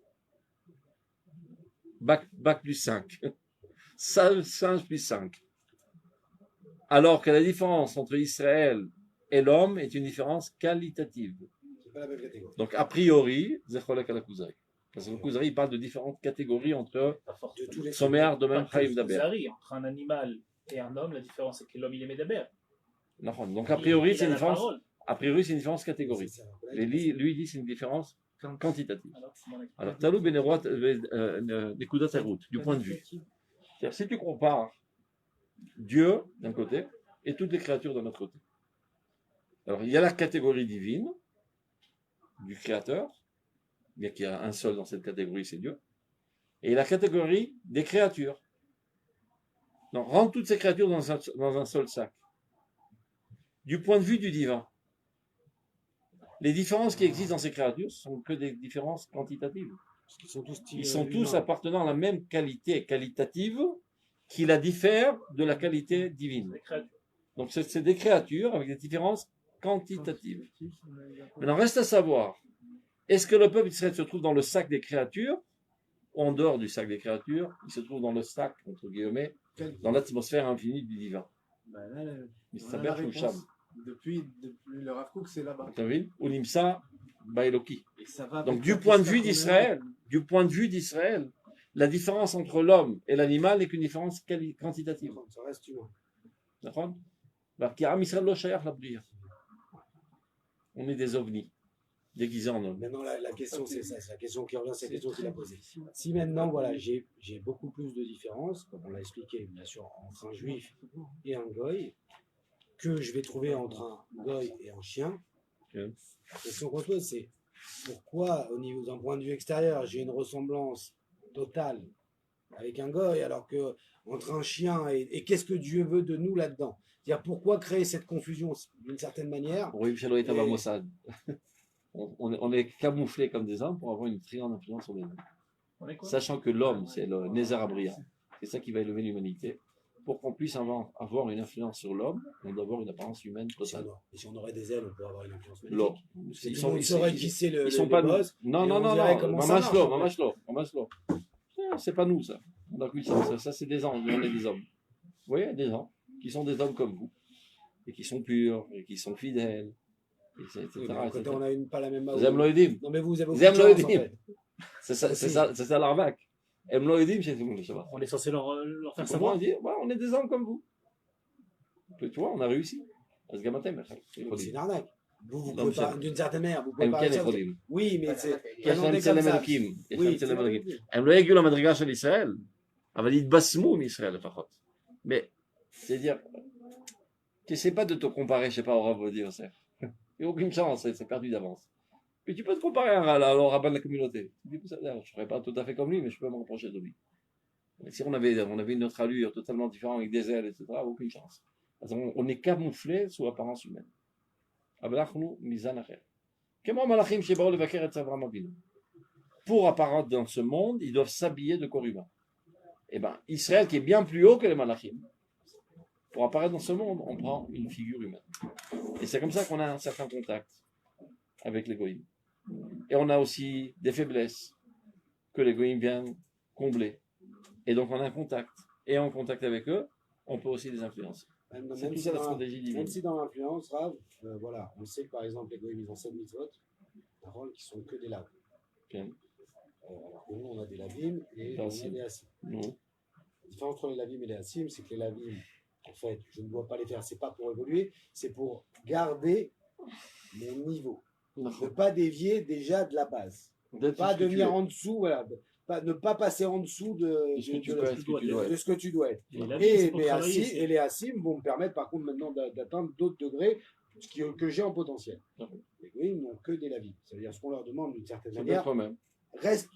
Bac plus 5. Singe plus 5. Alors que la différence entre Israël et l'homme est une différence qualitative. C'est pas la même catégorie. Donc, a priori, Zecholek ala Kuzari. Parce que le Kuzari, il parle de différentes catégories entre Soméar, de même Chaïm d'Aber. Entre un animal et un homme, la différence c'est que l'homme il est Médaber. Donc, a priori, c'est une différence. A priori, c'est une différence catégorique. Et lui, il dit c'est une différence quantitative. Alors, Talou Benerot, Nekudat Terut, du point de vue. C'est-à-dire, si tu compares Dieu d'un côté et toutes les créatures d'un autre côté. Alors il y a la catégorie divine du créateur, bien qu'il y a un seul dans cette catégorie, c'est Dieu, et la catégorie des créatures. Donc rentre toutes ces créatures dans un seul sac. Du point de vue du divin, les différences qui existent dans ces créatures sont que des différences quantitatives. Ils sont tous appartenant à la même qualité qualitative qui la diffère de la qualité divine. Donc c'est des créatures avec des différences quantitatives. Maintenant reste à savoir, est-ce que le peuple d'Israël se trouve dans le sac des créatures ou en dehors du sac des créatures? Il se trouve dans le sac, entre guillemets, dans l'atmosphère infinie du divin. Depuis le Rav Kook, c'est là-bas. Ou Nimsa Baeloki. Donc du point de vue d'Israël, la différence entre l'homme et l'animal n'est qu'une différence quantitative. Ça reste humain. D'accord? On est des ovnis, déguisés en hommes. Maintenant, la question, c'est ça. C'est la question qui revient, c'est la question qu'il a posée. Si maintenant, voilà, j'ai beaucoup plus de différences, comme on l'a expliqué, bien sûr, entre un juif et un goy, que je vais trouver entre un goy et un chien, la question qu'on se pose, c'est pourquoi, au niveau d'un point de vue extérieur, j'ai une ressemblance totale avec un goy, alors que entre un chien et qu'est-ce que Dieu veut de nous là-dedans? C'est-à-dire pourquoi créer cette confusion d'une certaine manière? Oui, on est camouflés comme des hommes pour avoir une très grande influence sur les hommes. Sachant que l'homme, c'est le Nézer Abria, c'est ça qui va élever l'humanité. Pour qu'on puisse avoir une influence sur l'homme, on doit avoir une apparence humaine totale. Et si on aurait des ailes, on pourrait avoir une influence humaine. L'homme. Ils sauraient qui c'est le pas boss. Non, c'est pas nous ça. On a ça c'est des hommes, on est des hommes. Vous voyez, des gens qui sont des hommes comme vous, et qui sont purs, et qui sont fidèles, etc. Quand on n'a pas la même Vous aimez l'oïdim. Non mais vous avez beaucoup de chance, en fait. C'est ça l'arnaque. On est censé leur faire savoir. On est des hommes comme vous. Tu vois, on a réussi. C'est une arnaque. Vous pouvez pas, d'une certaine manière, vous pouvez pas. Oui, mais c'est. Mais, c'est-à-dire, tu n'essaies pas de te comparer, je sais pas, au Rav Yosef. Il n'y a aucune chance, c'est perdu d'avance. Mais tu peux te comparer au rabbin de la communauté. Je ne serais pas tout à fait comme lui, mais je peux me rapprocher de lui. Mais si on avait une autre allure totalement différente avec des ailes, etc., aucune chance. On est camouflé sous apparence humaine. Pour apparaître dans ce monde, ils doivent s'habiller de corps humain. Eh bien, Israël qui est bien plus haut que les malachim, pour apparaître dans ce monde, on prend une figure humaine. Et c'est comme ça qu'on a un certain contact avec les goïms. Et on a aussi des faiblesses que les goïms viennent combler. Et donc on a un contact. Et en contact avec eux, on peut aussi les influencer. C'est tout ça la stratégie divine. Même si dans l'influence, Rav, voilà, on sait que par exemple les goïms ils ont 7 mitzvot, paroles qui sont que des laves. Okay. Alors que nous on a des lavim et on a des assim. La différence entre les lavim et les assim, c'est que les lavim, en fait, je ne dois pas les faire, c'est pas pour évoluer, c'est pour garder mon niveau. Ne pas dévier déjà de la base. Ne pas devenir en dessous, voilà. Ne pas passer en dessous de ce que tu dois être. Et les Hassim vont me permettre par contre maintenant d'atteindre d'autres degrés que j'ai en potentiel. Les goïms n'ont que des lavis. C'est-à-dire ce qu'on leur demande d'une certaine manière. Reste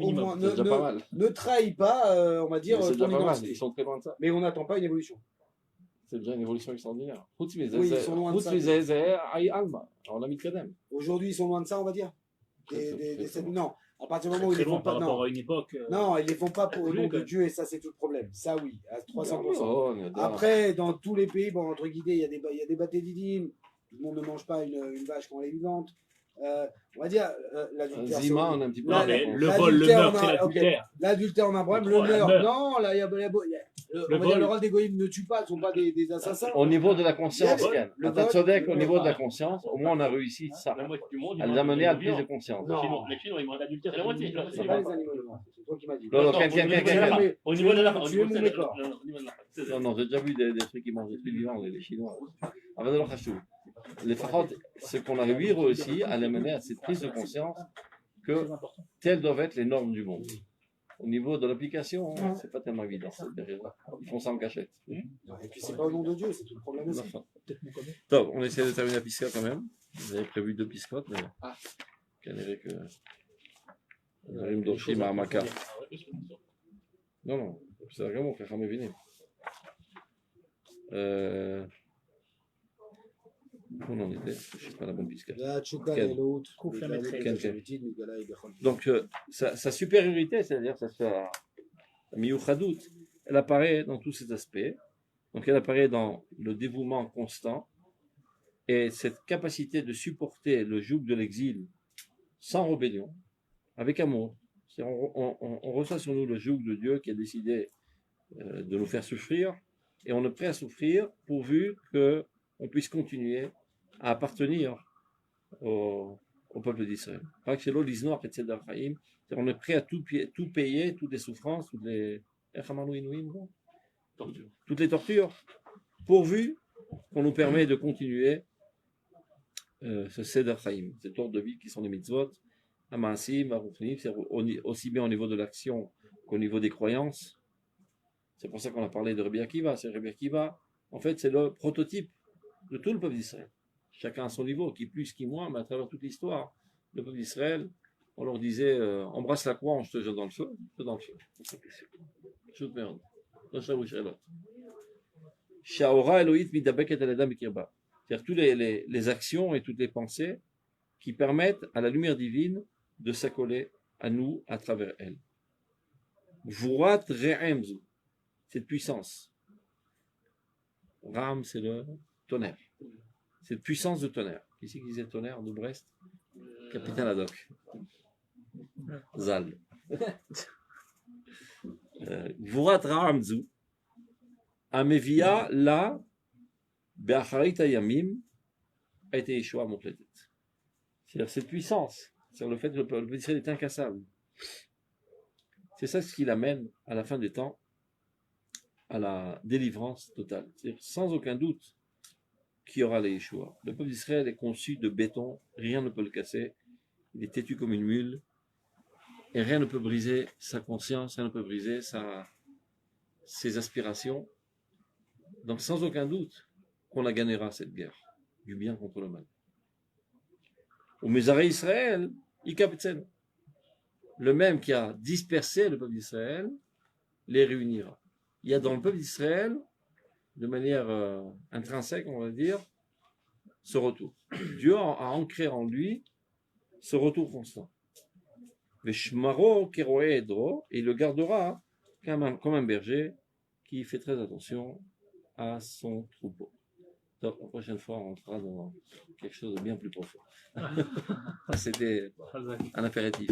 au moins, ne trahis pas, on va dire, ton identité. Ils sont très loin de ça. Mais on n'attend pas une évolution. C'est déjà une évolution extraordinaire. Ils sont loin de ça. Aujourd'hui, ils sont loin de ça, on va dire. Non. À partir du moment où ils les font pas, non. À une époque, non, ils les font pas pour le nom de Dieu et ça c'est tout le problème. Ça oui, à 300%. Après, dans tous les pays, bon entre guillemets, il y a des bâtés didymes. Tout le monde ne mange pas une vache quand elle est vivante. On va dire l'adultère. Le vol, le meurtre et l'adultère. L'adultère on a un problème. Le meurtre, non, là il y a le rôle des goïms ne tue pas, ce ne sont pas des assassins. Au niveau de la conscience, au niveau de la conscience, au moins on a réussi ça. À les amener à la prise de conscience. Les Chinois, ils mangent l'adultère, c'est la moitié. C'est pas les animaux, c'est toi qui m'as dit. Au niveau de la Non, j'ai déjà vu des trucs qui mangent des trucs vivants, les Chinois. Les Pharaons, ce qu'on a réussi aussi à les mener à cette prise de conscience que telles doivent être les normes du monde. Au niveau de l'application, c'est pas tellement évident. Ils font ça en cachette. Et puis c'est pas au nom de Dieu, c'est tout le problème aussi. Donc, on essaie de terminer la piscine quand même. Vous avez prévu 2 piscottes, mais canéré que. Rim Dorshim à Amaka. Non, c'est vraiment frère Haméviné. Où on en était? Je ne sais pas la bonne piscette. Donc, sa supériorité, c'est-à-dire sa miyuchadout, elle apparaît dans tous ces aspects. Donc, elle apparaît dans le dévouement constant et cette capacité de supporter le joug de l'exil sans rébellion, avec amour. On reçoit sur nous le joug de Dieu qui a décidé de nous faire souffrir et on est prêt à souffrir pourvu qu'on puisse continuer à appartenir au peuple d'Israël. On est prêt à tout payer, toutes les souffrances, toutes les tortures, pourvu qu'on nous permet de continuer ce Seder Chaim, cet ordre de vie qui sont les mitzvot, Amasim, Arufnim, aussi bien au niveau de l'action qu'au niveau des croyances. C'est pour ça qu'on a parlé de Rabbi Akiva. Rabbi Akiva, en fait, c'est le prototype de tout le peuple d'Israël. Chacun à son niveau, qui plus, qui moins, mais à travers toute l'histoire, le peuple d'Israël, on leur disait embrasse la croix, je te jette dans le feu, dans le feu. Shoot merde. Shaora Elohit midabeket al adam bikirba. C'est-à-dire toutes les actions et toutes les pensées qui permettent à la lumière divine de s'accoler à nous à travers elle. Vurat re'emzu, cette puissance. Ram, c'est le tonnerre. Cette puissance de tonnerre. Qui c'est qui disait tonnerre de Brest? Capitaine Haddock. Zal. Vurat Ra'amzu. Amevia la Be'acharit Ayamim a été Yeshua Mokletet. C'est-à-dire cette puissance, c'est-à-dire le fait que le peuple d'Israël est incassable. C'est ça ce qui l'amène à la fin des temps à la délivrance totale. C'est-à-dire sans aucun doute qu'il y aura les Yeshua. Le peuple d'Israël est conçu de béton, rien ne peut le casser, il est têtu comme une mule, et rien ne peut briser sa conscience, rien ne peut briser ses aspirations. Donc sans aucun doute qu'on la gagnera cette guerre, du bien contre le mal. Au Mézaré Israël, Ikabetsen, le même qui a dispersé le peuple d'Israël, les réunira. Il y a dans le peuple d'Israël, de manière intrinsèque, on va dire, ce retour. Dieu a ancré en lui ce retour constant. Veshmaro keroe edro, et il le gardera comme un berger qui fait très attention à son troupeau. Donc, la prochaine fois, on rentrera dans quelque chose de bien plus profond. C'était un apéritif.